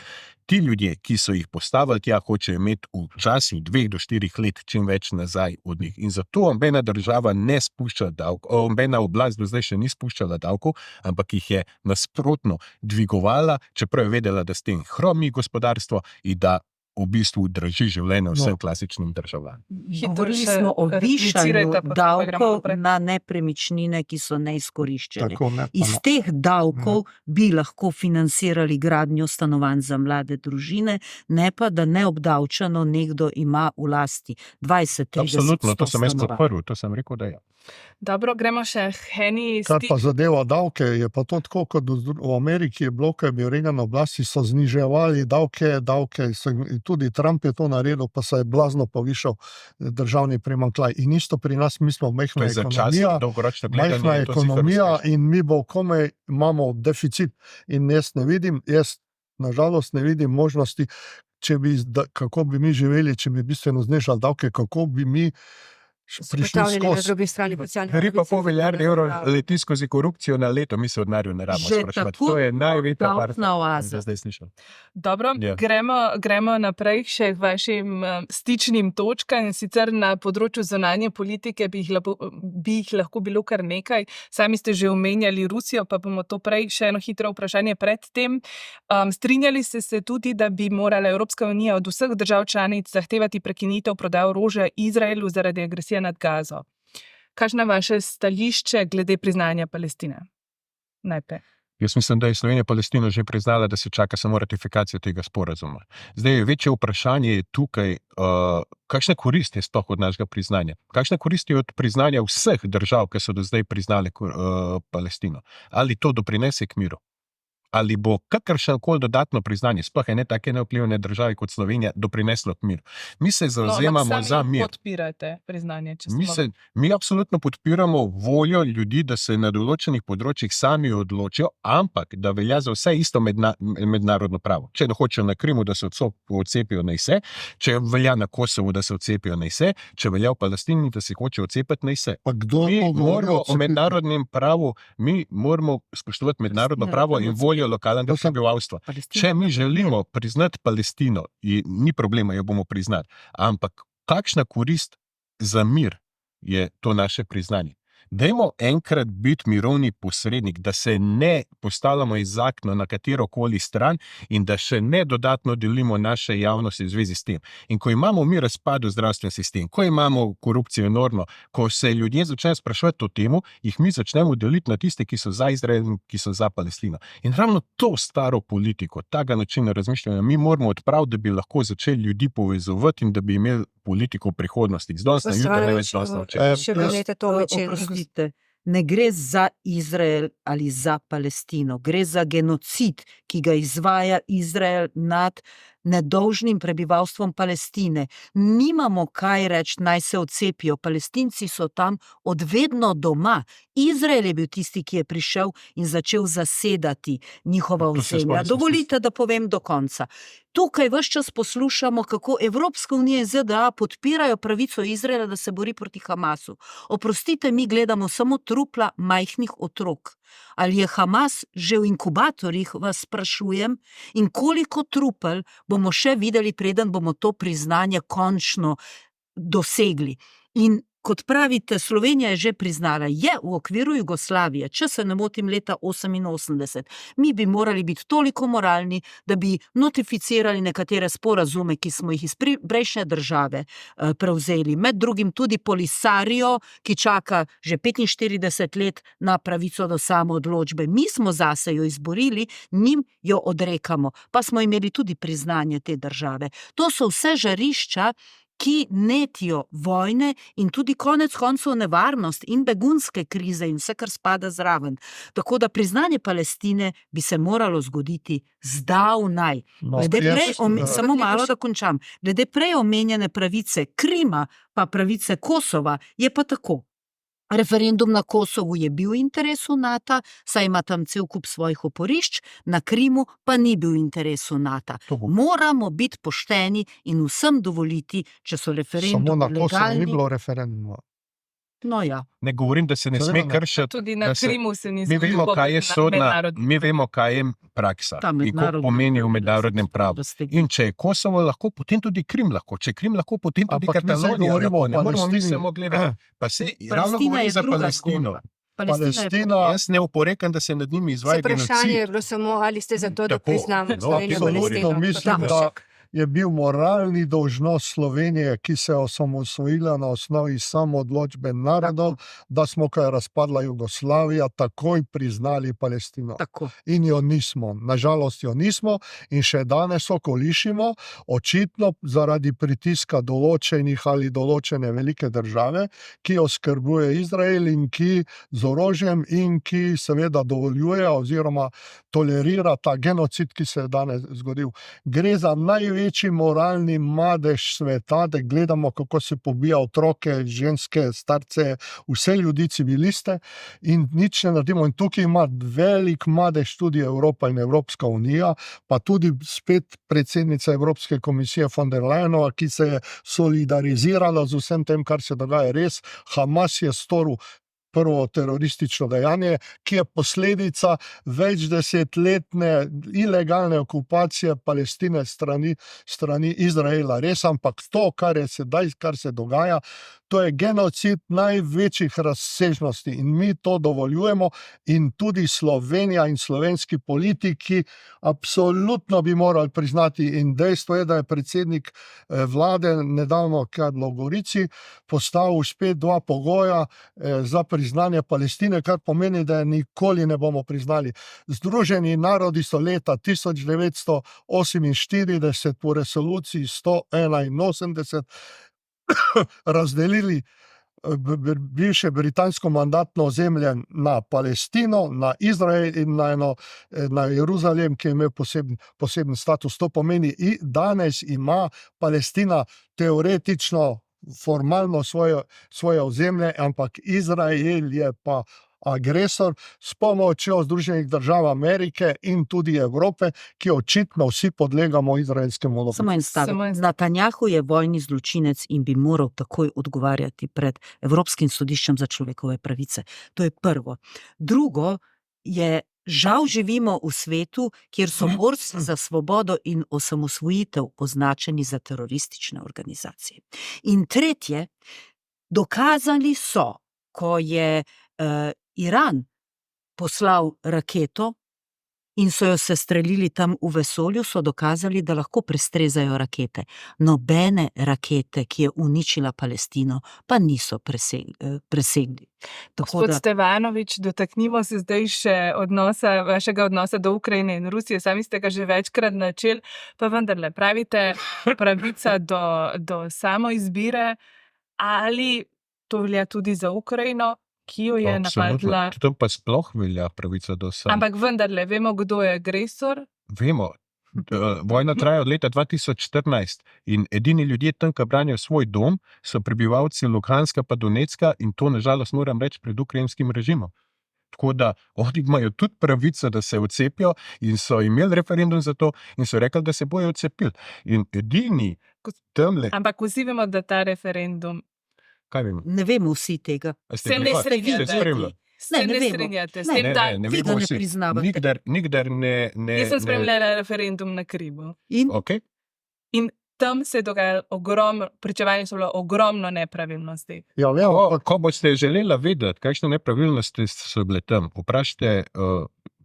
Ti ljudje, ki so jih postavili tja, hočejo imeti v času 2 do 4 let čim več nazaj od njih. In zato nobena država ne spušča davkov, nobena oblast do zdaj še ni spuščala davkov, ampak jih je nasprotno dvigovala, čeprav je vedela, da s tem hromi gospodarstvo in da v bistvu draži življenje vsem klasičnim državljanom. Govorili smo o višanju davkov na nepremičnine, ki so neizkoriščene. Tako, ne, Iz teh davkov bi lahko financirali gradnjo stanovanj za mlade družine, ne pa, da neobdavčeno nekdo ima v lasti 20-30 Absolutno, to sem jaz stanovanj. podprl, to sem rekel, da je. Dobro, gremo še Heni. Kar pa zadeva davke, je pa to tako, kot v Ameriki je bilo, ko je bil Reagan na oblasti, so zniževali davke, tudi Trump je to naredil, pa se je blazno povišal državni primanjkljaj. In isto pri nas, mi smo majhna ekonomija, in mi bo komaj imamo deficit. In jaz nažalost ne vidim možnosti, kako bi mi živeli, če bi bistveno znižali davke, kako bi mi prišli skozi. Ker pa pol milijarde evrov leti skozi korupcijo na leto, mi se od denarja ne rabimo spraševati. To je največja oaza. zdaj slišal. Dobro, gremo naprej še k vašim stičnim točkam, in sicer na področju zunanje politike bi jih lahko bilo kar nekaj. Sami ste že omenjali Rusijo, pa bomo to prej še eno hitro vprašanje pred tem. Strinjali ste se tudi, da bi morala Evropska unija od vseh držav članic zahtevati prekinitev prodaje orožja Izraelu zaradi agresije nad Gazo. Kakšno je vaše stališče glede priznanja Palestine? Najprej. Jaz mislim, da je Slovenija Palestino že priznala, da se čaka samo ratifikacija tega sporazuma. Zdaj, večje vprašanje je tukaj, kakšna korist je sploh od našega priznanja? Kakšna korist je od priznanja vseh držav, ki so do zdaj priznali Palestino? Ali to doprinese k miru? Ali bo kakršnokoli dodatno priznanje, sploh ne take nevplivne države kot Slovenija, doprineslo k miru? Mi se zavzemamo za mir. Podpirate priznanje, če Mi absolutno podpiramo voljo ljudi, da se na določenih področjih sami odločijo, ampak da velja za vse isto mednarodno pravo. Če hočejo na Krimu, da se odcepijo, naj se, če velja na Kosovu, da se odcepijo, naj se, če velja v Palestini, da se hočejo odcepiti, naj se. Mi moramo o mednarodnem pravu, mi moramo spoštovati mednarodno pravo in voljo lokalnega prebivalstva. Če mi želimo priznati Palestino, ni problema, jo bomo priznati, ampak kakšna korist za mir je to naše priznanje? Dajmo enkrat biti mirovni posrednik, da se ne postavljamo izakno na katerokoli stran in da še ne dodatno delimo naše javnosti v zvezi s tem. In ko imamo mi razpadu zdravstven sistem, ko imamo korupcijo enormno, ko se ljudje začnejo spraševati o temu, jih mi začnemo deliti na tiste, ki so za Izrael in ki so za Palestino. In ravno to staro politiko, tega načina razmišljanja mi moramo odpraviti, da bi lahko začeli ljudi povezovati in da bi imeli politiko v prihodnosti. Zdaj na jutro ne več danes naučiti. Še vedete to večer. Oprostite, ne gre za Izrael ali za Palestino, gre za genocid, ki ga izvaja Izrael nad nedolžnim prebivalstvom Palestine. Nimamo kaj reči, naj se odcepijo. Palestinci so tam odvedno doma. Izrael je bil tisti, ki je prišel in začel zasedati njihova ozemlja. Dovolite, da povem do konca. Tukaj ves čas poslušamo, kako Evropska unija in ZDA podpirajo pravico Izraela, da se bori proti Hamasu. Oprostite, mi gledamo samo trupla majhnih otrok. Ali je Hamas že v inkubatorjih, vas sprašujem, in koliko trupel bomo še videli, preden bomo to priznanje končno dosegli. In kot pravite, Slovenija je že priznala, je v okviru Jugoslavije, če se ne motim leta 1988. Mi bi morali biti toliko moralni, da bi notificirali nekatere sporazume, ki smo jih iz prejšnje države prevzeli. Med drugim tudi Polisario, ki čaka že 45 let na pravico do samoodločbe. Mi smo zase jo izborili, njim jo odrekamo, pa smo imeli tudi priznanje te države. To so vse žarišča, ki netijo vojne in tudi konec koncev nevarnost in begunske krize in vse, kar spada zraven. Tako da priznanje Palestine bi se moralo zgoditi zdavnaj. Samo malo, da končam. Glede prej omenjene pravice Krima, pa pravice Kosova, je pa tako. Referendum na Kosovu je bil v interesu NATO, saj ima tam cel kup svojih oporišč, na Krimu pa ni bil v interesu NATO. Moramo biti pošteni in vsem dovoliti, če so referendumi legalni. Samo na Kosovu ni bilo referenduma. No ja. Ne govorim, da se ne sme kršiti. Tudi na Krimu se ni zgodilo. Mi vemo, kaj je praksa in ko pomeni v mednarodnem pravu. In če je Kosovo lahko, potem tudi Krim lahko. Če Krim lahko, potem tudi Katalonija lahko. Ne moramo mi samo gledati. Pa se ravno govori za Palestino. Palestina, jaz ne oporekam, da se nad njimi izvaja genocid. Vprašanje je bilo samo, ali ste za to, da priznamo Slovenijo Palestino. Mislim, da je bil moralni dolžnost Slovenije, ki se je osamosvojila na osnovi samoodločbe narodov, da smo, ko je razpadla Jugoslavija, takoj priznali Palestino. Tako. In jo nismo. Nažalost jo nismo in še danes okolišimo, očitno zaradi pritiska določenih ali določene velike države, ki oskrbuje Izrael in ki z orožjem in ki seveda dovoljuje oziroma tolerira ta genocid, ki se je danes zgodil. Gre za največji moralni madež sveta, da gledamo, kako se pobija otroke, ženske, starce, vse ljudi, civiliste in nič ne naredimo. In tukaj ima velik madež tudi Evropa in Evropska unija, pa tudi spet predsednica Evropske komisije von der Leyenova, ki se je solidarizirala z vsem tem, kar se dogaja. Res, Hamas je storil prvo teroristično dejanje, ki je posledica večdesetletne ilegalne okupacije Palestine strani Izraela. Res, ampak to, kar je sedaj, kar se dogaja, to je genocid največjih razsežnosti in mi to dovoljujemo in tudi Slovenija in slovenski politiki absolutno bi morali priznati in dejstvo je, da je predsednik vlade nedavno v Gorici postavil spet dva pogoja za priznanje priznanje Palestine, kar pomeni, da je nikoli ne bomo priznali. Združeni narodi so leta 1948 po resoluciji 181 razdelili bivše britansko mandatno ozemlje na Palestino, na Izrael in na Jeruzalem, ki je imel poseben status. To pomeni, danes ima Palestina teoretično, formalno svoje ozemlje, ampak Izrael je pa agresor s pomočjo Združenih držav Amerike in tudi Evrope, ki očitno vsi podlegamo izraelskemu lovu. Samo en stavek. Netanjahu je vojni zločinec in bi moral takoj odgovarjati pred Evropskim sodiščem za človekove pravice. To je prvo. Drugo je, žal živimo v svetu, kjer so borci za svobodo in osamosvojitev označeni za teroristične organizacije. In tretje, dokazali so, ko je Iran poslal raketo in so jo sestrelili tam v vesolju, so dokazali, da lahko prestrezajo rakete. Nobene rakete, ki je uničila Palestino, pa niso presegli. Gospod Stevanovič, dotaknimo se zdaj še vašega odnosa do Ukrajine in Rusije. Sami ste ga že večkrat načeli, pa vendarle pravite, pravica do samoizbire, ali to velja tudi za Ukrajino, ki jo je napadla. To pa sploh velja pravica do samoizbire. Ampak vendarle, vemo, kdo je agresor? Vemo. Vojna traja od leta 2014 in edini ljudje tam, ki branijo svoj dom, so prebivalci Luhanska pa Donetska in to, nažalost, moram reči, pred ukrajinskim režimom. Tako da oni imajo tudi pravico, da se odcepijo in so imeli referendum za to in so rekli, da se bojo odcepili. In edini tamle... Ampak vsi vemo, da ta referendum... Kaj vemo? Ne vemo vsi tega. Se ne strinjate. Se ne strinjate s tem, da ne vemo vsi. Nikdar ne... Jaz sem spremljala referendum na Krimu. Okay. In tam se je dogajalo ogromno, pričevanje so bilo ogromno nepravilnosti. Ja, ko boste želela vedeti, kakšne nepravilnosti so bile tam, vprašajte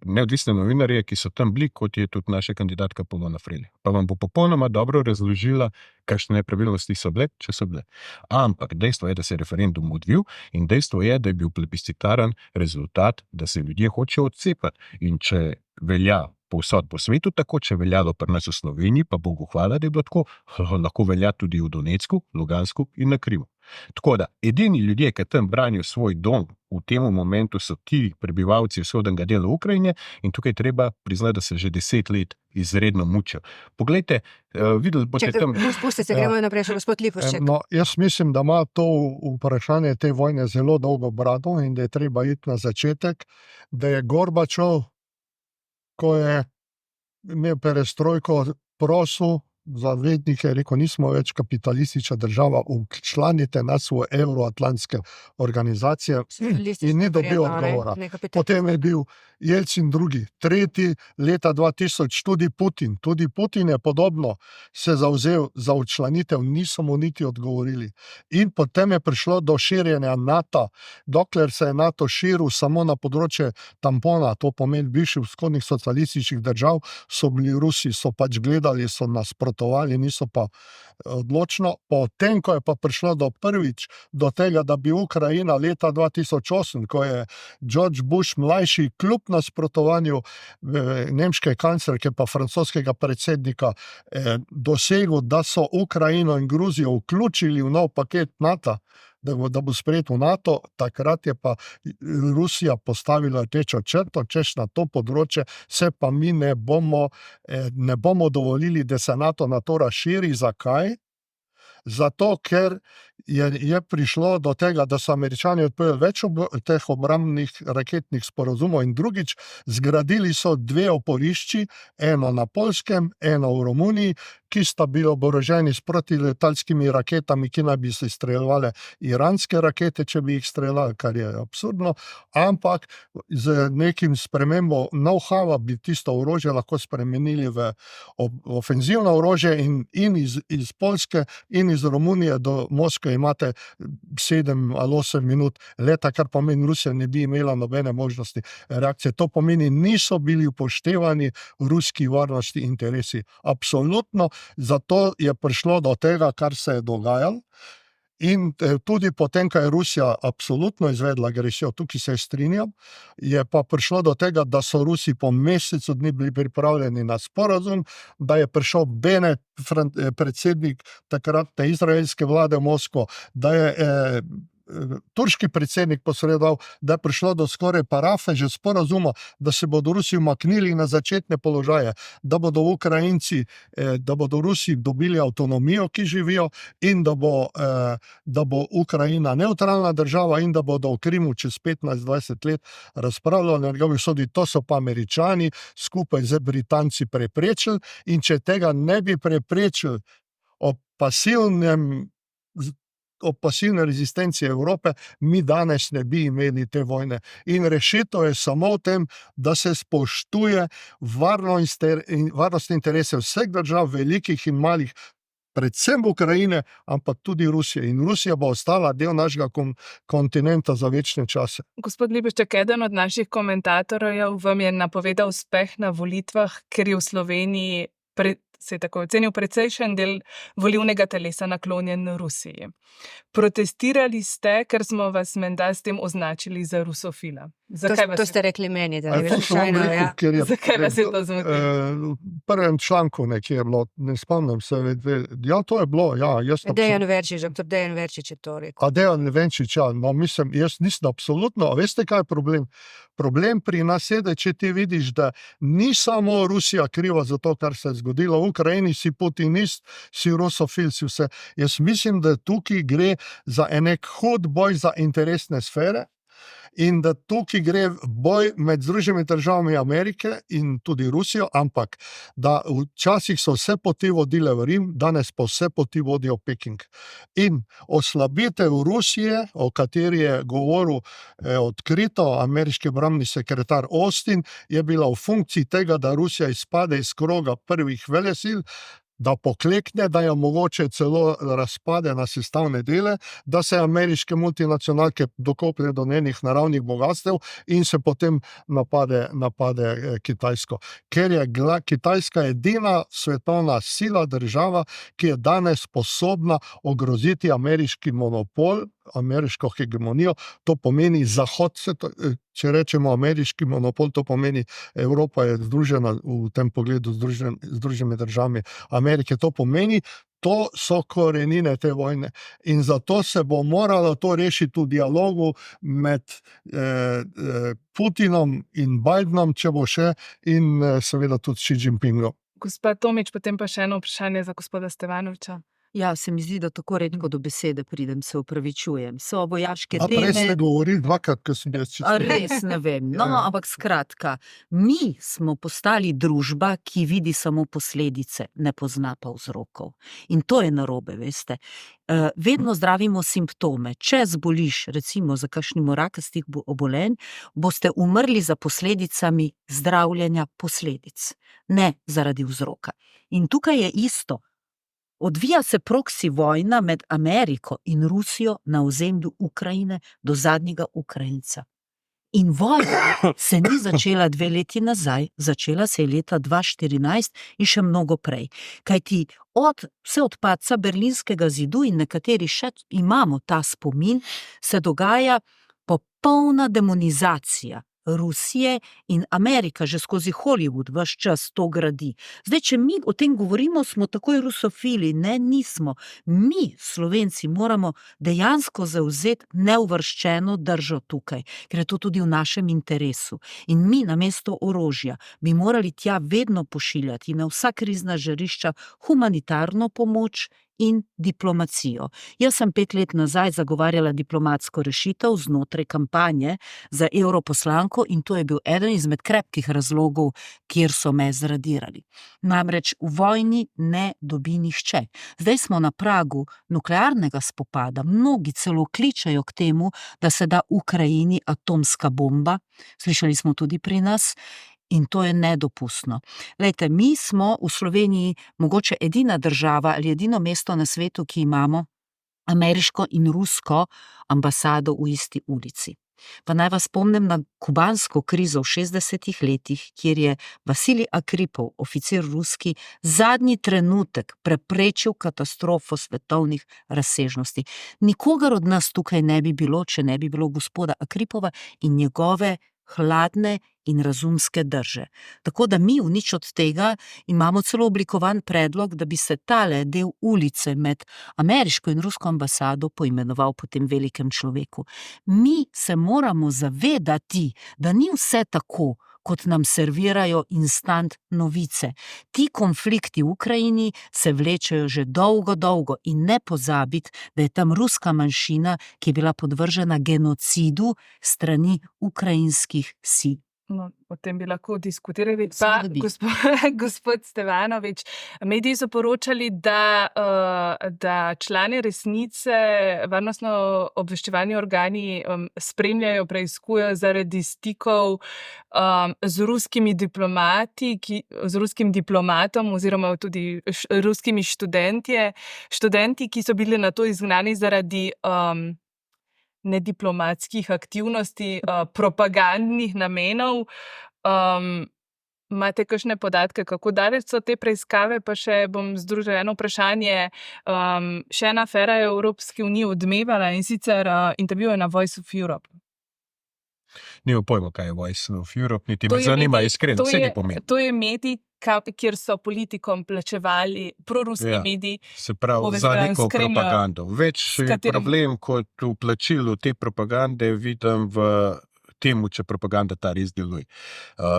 neodvisne novinarje, ki so tam bili, kot je tudi naša kandidatka Polona Frelih. Pa vam bo popolnoma dobro razložila, kakšne nepravilnosti so bile, če so bile. Ampak dejstvo je, da se je referendum odvil in dejstvo je, da je bil plebiscitaren rezultat, da se ljudje hočejo odcepati. In če velja povsod po svetu tako, če veljalo pri nas v Sloveniji, pa Bogu hvala, da je bilo tako, lahko velja tudi v Donetsku, Lugansku in na Krimu. Tako da, edini ljudje, ki tam branijo svoj dom, v tem momentu so ti prebivalci vzhodnega dela Ukrajine in tukaj treba priznati, da se že 10 let izredno mučijo. Poglejte, videli boste tam... Spustite, gremo naprej, še gospod Lipovšek. Jaz mislim, da ima to vprašanje te vojne zelo dolgo brado in da je treba iti na začetek, da je Gorbačov, ko je imel perestrojko, prosil zavednike, je rekel, nismo več kapitalistična država, včlanite nas v euroatlantske organizacije in ni dobil odgovora. Potem je bil Jelcin drugi, tretji, leta 2000, tudi Putin. Tudi Putin je podobno se zavzel za včlanitev, niso mu niti odgovorili. In potem je prišlo do širjenja NATO, dokler se je NATO širil samo na področje tampona, to pomeni bivših vzhodnih socialističnih držav, so bili Rusi, so pač gledali, so nasprotovali, niso pa odločno. Potem, ko je pa prišlo prvič do tega, da bi Ukrajina leta 2008, ko je George Bush mlajši kljub nasprotovanju nemške kanclerke pa francoskega predsednika dosegel, da so Ukrajino in Gruzijo vključili v nov paket NATO, da bo sprejet v NATO, takrat je pa Rusija postavila rdečo črto, češ na to področje se pa mi ne bomo dovolili, da se NATO na to razširi. Zakaj? Zato, ker je prišlo do tega, da so Američani odprli več teh obrambnih raketnih sporazumov in drugič, zgradili so 2 oporišči, eno na Poljskem, eno v Romuniji, ki sta bili oboroženi s protiletalskimi raketami, ki naj bi se streljevale iranske rakete, če bi jih streljali, kar je absurdno, ampak z nekim spremembo know-howa bi tisto orožje lahko spremenili v ofenzivno orožje in iz Poljske in iz Romunije do Moskve imate 7 ali 8 minut leta, kar pomeni, Rusija ne bi imela nobene možnosti reakcije. To pomeni, niso bili upoštevani ruski varnostni interesi. Absolutno, zato je prišlo do tega, kar se je dogajalo. In tudi potem, ko je Rusija absolutno izvedla agresijo, tukaj se strinjam, je pa prišlo do tega, da so Rusi po mesecu dni bili pripravljeni na sporazum, da je prišel Bennett, predsednik takratne izraelske vlade v Moskvo, da je turški predsednik posredoval, da je prišlo do skoraj parafe že sporazuma, da se bodo Rusi umaknili na začetne položaje, da bodo Ukrajinci, da bodo Rusi dobili avtonomijo, ki živijo, in da bo Ukrajina nevtralna država in da bodo v Krimu čez 15-20 let razpravljali o njegovi usodi. To so pa Američani skupaj z Britanci preprečili, in če tega ne bi preprečili ob pasivne rezistencije Evrope, mi danes ne bi imeli te vojne. In rešitev je samo v tem, da se spoštuje varnostne interese vseh držav, velikih in malih, predvsem Ukrajine, ampak tudi Rusije. In Rusija bo ostala del našega kontinenta za večne čase. Gospod Libežček, eden od naših komentatorjev vam je napovedal uspeh na volitvah, ker je v Sloveniji se je tako ocenil precejšen del volilnega telesa naklonjen Rusiji. Protestirali ste, ker smo vas menda s tem označili za rusofila. To ste rekli meni, da je To sem vam rekel, ja. Zakaj vas je to zmotilo? v prvem članku nekje je bilo, ne spomnim se, ja, to je bilo, ja. Dejan Verčič, dr. Dejan Verčič je to rekel. A Dejan Verčič, ja, no, mislim, jaz nisem absolutno, a veste, kaj je problem? Problem pri nas je, da če ti vidiš, da ni samo Rusija kriva za to, kar se je zgodilo v Ukrajini, si putinist, si rusofil, si vse. Jaz mislim, da tukaj gre za nek hud boj za interesne sfere, in da tukaj gre boj med Združenimi državami Amerike in tudi Rusijo, ampak da včasih so vse poti vodile v Rim, danes pa vse poti vodijo v Peking. In oslabitev Rusije, o kateri je govoril odkrito ameriški obrambni sekretar Austin, je bila v funkciji tega, da Rusija izpade iz kroga prvih velesil, da poklekne, da jo mogoče celo razpade na sestavne dele, da se ameriške multinacionalke dokoplje do njenih naravnih bogastev in se potem napade Kitajsko. Ker je Kitajska edina svetovna sila, država, ki je danes sposobna ogroziti ameriški monopol, ameriško hegemonijo, to pomeni Zahod, če rečemo ameriški monopol, to pomeni Evropa je združena v tem pogledu Združenimi državami Amerike, to pomeni, to so korenine te vojne. In zato se bo moralo to rešiti v dialogu med Putinom in Bidenom, če bo še, in seveda tudi Xi Jinpingom. Gospod Tomič, potem pa še eno vprašanje za gospoda Stevanoviča. Ja, se mi zdi, da tako redko do besede pridem, se opravičujem. So vojaške A prej ste teme. govorili dvakrat, ko sem jaz čisto. A res ne vem. No, Ja. ampak skratka, mi smo postali družba, ki vidi samo posledice, ne pozna pa vzrokov. In to je narobe, veste. Vedno zdravimo simptome. Če zboliš, recimo za kakšnim rakastih obolenj, boste umrli za posledicami zdravljenja posledic, ne zaradi vzroka. In tukaj je isto. Odvija se proksi vojna med Ameriko in Rusijo na ozemlju Ukrajine do zadnjega Ukrajinca. In vojna se ni začela 2 leti nazaj, začela se je leta 2014 in še mnogo prej. Kajti vse od padca Berlinskega zidu, in nekateri še imamo ta spomin, se dogaja popolna demonizacija Rusije, in Amerika že skozi Hollywood ves čas to gradi. Zdaj, če mi o tem govorimo, smo takoj rusofili. Ne, nismo. Mi, Slovenci, moramo dejansko zavzeti neuvrščeno držo tukaj, ker je to tudi v našem interesu. In mi namesto orožja bi morali tja vedno pošiljati na vsa krizna žarišča humanitarno pomoč in diplomacijo. Jaz sem 5 let nazaj zagovarjala diplomatsko rešitev znotraj kampanje za europoslanko, in to je bil eden izmed krepkih razlogov, kjer so me zradirali. Namreč v vojni ne dobi nihče. Zdaj smo na pragu nuklearnega spopada. Mnogi celo kličejo k temu, da se da Ukrajini atomska bomba. Slišali smo tudi pri nas. In to je nedopustno. Glejte, mi smo v Sloveniji mogoče edina država ali edino mesto na svetu, ki imamo ameriško in rusko ambasado v isti ulici. Pa naj vas spomnim na kubansko krizo v 60. letih, kjer je Vasilij Akripov, oficir ruski, zadnji trenutek preprečil katastrofo svetovnih razsežnosti. Nikogar od nas tukaj ne bi bilo, če ne bi bilo gospoda Akripova in njegove hladne in razumske drže. Tako da mi v nič od tega imamo celo oblikovan predlog, da bi se tale del ulice med ameriško in rusko ambasado poimenoval po tem velikem človeku. Mi se moramo zavedati, da ni vse tako, kot nam servirajo instant novice. Ti konflikti v Ukrajini se vlečejo že dolgo in ne pozabiti, da je tam ruska manjšina, ki je bila podvržena genocidu strani ukrajinskih sil. No, o tem bi lahko diskutirali. Pa, Seveda bi. gospod Stevanovič, mediji so poročali, da člani resnice varnostno-obveščevalni organi spremljajo, preiskujejo zaradi stikov z ruskimi diplomati, z ruskim diplomatom oziroma tudi ruskimi študenti, ki so bili nato izgnani zaradi nediplomatskih aktivnosti, propagandnih namenov. Imate kakšne podatke, kako daleč so te preiskave? Pa še bom združila eno vprašanje. Še ena afera je v Evropski uniji odmevala, in sicer intervjuje na Voice of Europe. Nimam pojma, kaj je Voice of Europe, niti To me je zanima medij- iskreno, to vse je- ne pomeni. To je medij, kjer so politikom plačevali, proruski Ja. mediji. Se pravi, za Povezan neko s Kremljem. propagando. Več S je katerim- problem kot v plačilu te propagande vidim v temu, če propaganda ta res deluje.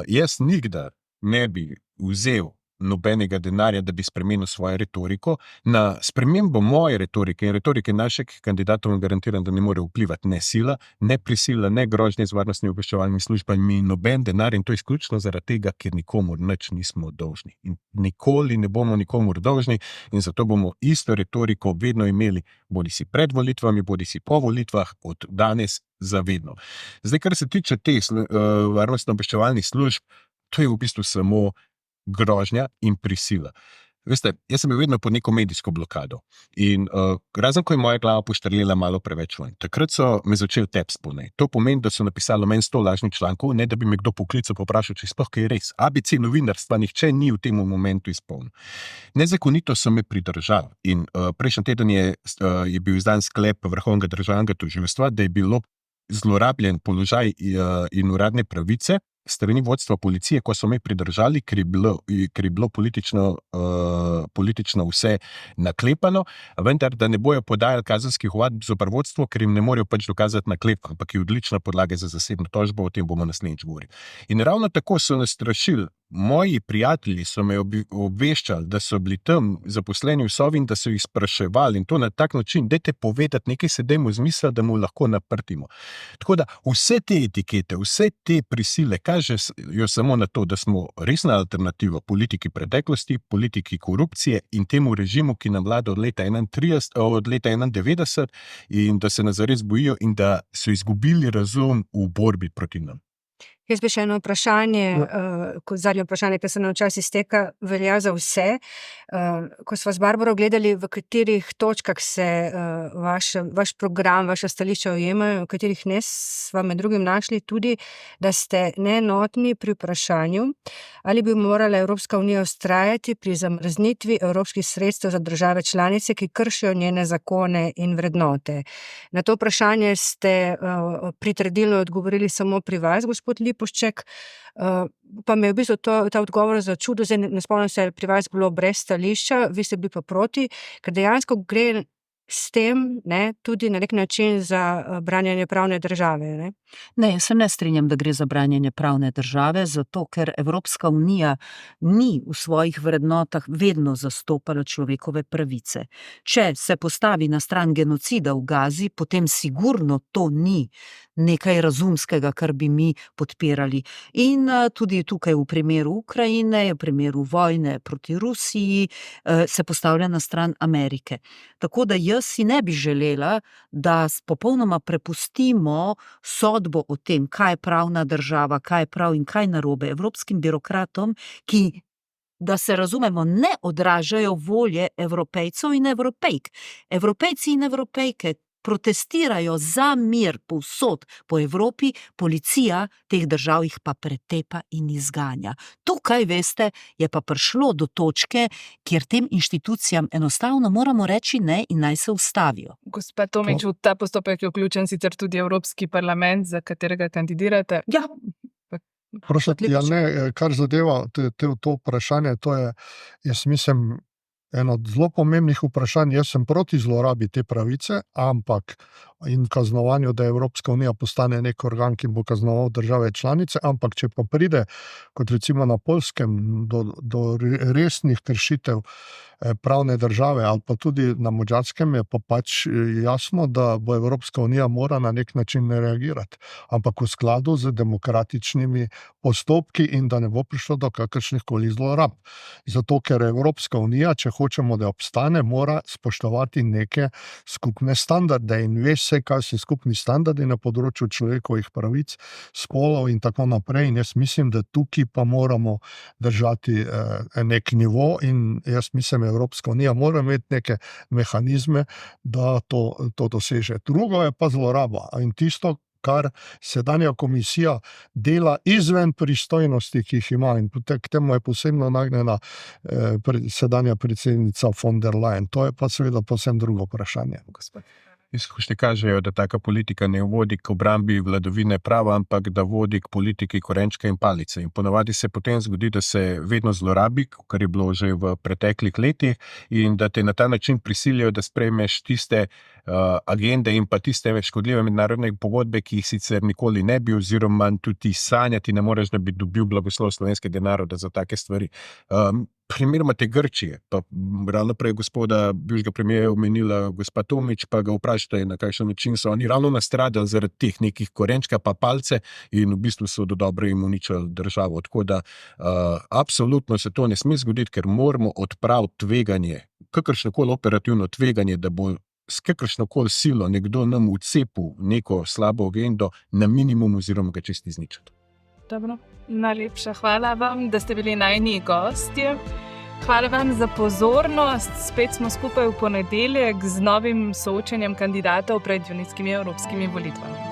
Jaz nikdar ne bi vzel nobenega denarja, da bi spremenil svojo retoriko. Na spremembo moje retorike in retorike naših kandidatov vam garantiram, da ne more vplivati ne sila, ne prisila, ne grožnje z varnostnimi obveščevalnimi službami, noben denar, in to izključno zaradi tega, ker nikomur nič nismo dolžni. In nikoli ne bomo nikomur dolžni in zato bomo isto retoriko vedno imeli, bodisi pred volitvami, bodisi po volitvah, od danes za vedno. Zdaj, kar se tiče teh varnostno-obveščevalnih služb, to je v bistvu samo grožnja in prisila. Veste, jaz sem bil vedno pod neko medijsko blokado in razen, ko je moja glava poštrlela malo preveč ven. Takrat so me začeli tepsti po njej. To pomeni, da so napisali meni 100 lažnih člankov, ne da bi me kdo poklical pa vprašal, če sploh kaj je res. ABC novinarstva nihče ni v tem momentu izpolnil. Nezakonito so me pridržali in prejšnji teden je bil izdan sklep Vrhovnega državnega tožilstva, da je bilo zlorabljen položaj in uradne pravice strani vodstva policije, ko so me pridržali, ker je bilo politično vse naklepano, vendar da ne bojo podajali kazenskih ovadb zoper vodstvo, ker jim ne morejo pač dokazati naklep, ampak je odlična podlaga za zasebno tožbo, o tem bomo naslednjič govorili. In ravno tako so nas strašili. Moji prijatelji so me obveščali, da so bili tam zaposleni v Sovi in da so jih spraševali, in to na tak način, dajte povedati, nekaj se dajmo zmisliti, da mu lahko naprtimo. Tako da vse te etikete, vse te prisile kažejo samo na to, da smo resna alternativa politiki preteklosti, politiki korupcije in temu režimu, ki nam vlada od leta 1991 in da se nas zares bojijo in da so izgubili razum v borbi proti nam. Jaz bi še eno vprašanje, kot zadnje vprašanje, ker se nam čas izteka, velja za vse. Ko smo z Barbaro gledali, v katerih točkah se vaš program, vaša stališča ujemajo, v katerih ne, sva med drugim našli tudi, da ste neenotni pri vprašanju, ali bi morala Evropska unija vztrajati pri zamrznitvi evropskih sredstev za države članice, ki kršijo njene zakone in vrednote. Na to vprašanje ste pritrdilno odgovorili samo pri vas, gospod Lipovšček, pa me je v bistvu ta odgovor začudil, zdaj ne spomnim se, pri vas bilo brez stališča, vi ste bili pa proti, ker dejansko gre s tem, ne, tudi na nek način za branjenje pravne države. Ne? Ne, jaz se ne strinjam, da gre za branjenje pravne države, zato ker Evropska unija ni v svojih vrednotah vedno zastopala človekove pravice. Če se postavi na stran genocida v Gazi, potem sigurno to ni nekaj razumskega, kar bi mi podpirali. In tudi tukaj v primeru Ukrajine, v primeru vojne proti Rusiji, se postavlja na stran Amerike. Tako da jaz si ne bi želela, da popolnoma prepustimo sodbo o tem, kaj je pravna država, kaj je prav in kaj narobe evropskim birokratom, ki, da se razumemo, ne odražajo volje Evropejcev in Evropejk. Evropejci in Evropejke protestirajo za mir povsod po Evropi, policija teh držav jih pa pretepa in izganja. Tukaj, veste, je pa prišlo do točke, kjer tem inštitucijam enostavno moramo reči ne in naj se ustavijo. Gospa Tomić, v ta postopek je vključen sicer tudi Evropski parlament, za katerega kandidirate. Ja, Prosim, Lepo ja, so. ne, kar zadeva to vprašanje, to je, jaz mislim, eno od zelo pomembnih vprašanj. Jaz sem proti zlorabi te pravice, ampak in kaznovanju, da Evropska unija postane nek organ, ki bo kaznoval države članice, ampak če pa pride, kot recimo na Poljskem, do resnih kršitev pravne države ali pa tudi na Madžarskem, je pa pač jasno, da bo Evropska unija mora na nek način reagirati, ampak v skladu z demokratičnimi postopki in da ne bo prišlo do kakršnihkoli zlorab. Zato, ker Evropska unija, če hočemo, da obstane, mora spoštovati neke skupne standarde in ve se, kaj so skupni standardi na področju človekovih pravic, spolov in tako naprej. In jaz mislim, da tukaj pa moramo držati nek nivo in jaz mislim, Evropska unija mora imeti neke mehanizme, da to doseže. Drugo je pa zloraba in tisto, kar sedanja komisija dela izven pristojnosti, ki jih ima, in k temu je posebno nagnjena sedanja predsednica von der Leyen. To je pa seveda povsem drugo vprašanje. Izkušnje kažejo, da taka politika ne vodi k obrambi vladavine prava, ampak da vodi k politiki korenčka in palice. In ponavadi se potem zgodi, da se vedno zlorabi, kar je bilo že v preteklih letih, in da te na ta način prisilijo, da sprejmeš tiste agende in pa tiste škodljive mednarodne pogodbe, ki jih sicer nikoli ne bi, oziroma tudi sanjati ne moreš, da bi dobil blagoslov slovenskega naroda za take stvari. Primer imate Grčije, pa ravno prej gospoda bivšega premijerja omenila gospa Tomić, pa ga vprašajte, na kakšen način so oni ravno nastradali zaradi teh nekih korenčka pa palce in v bistvu so do dobro jim uničili državo. Tako da absolutno se to ne sme zgoditi, ker moramo odpraviti tveganje, kakršnokoli operativno tveganje, da bo s kakršnokoli silo nekdo nam vcepil neko slabo agendo na minimum oziroma ga čisto izničiti. Dobro. Najlepša hvala vam, da ste bili najini gostje. Hvala vam za pozornost. Spet smo skupaj v ponedeljek z novim soočenjem kandidatov pred junijskimi evropskimi volitvami.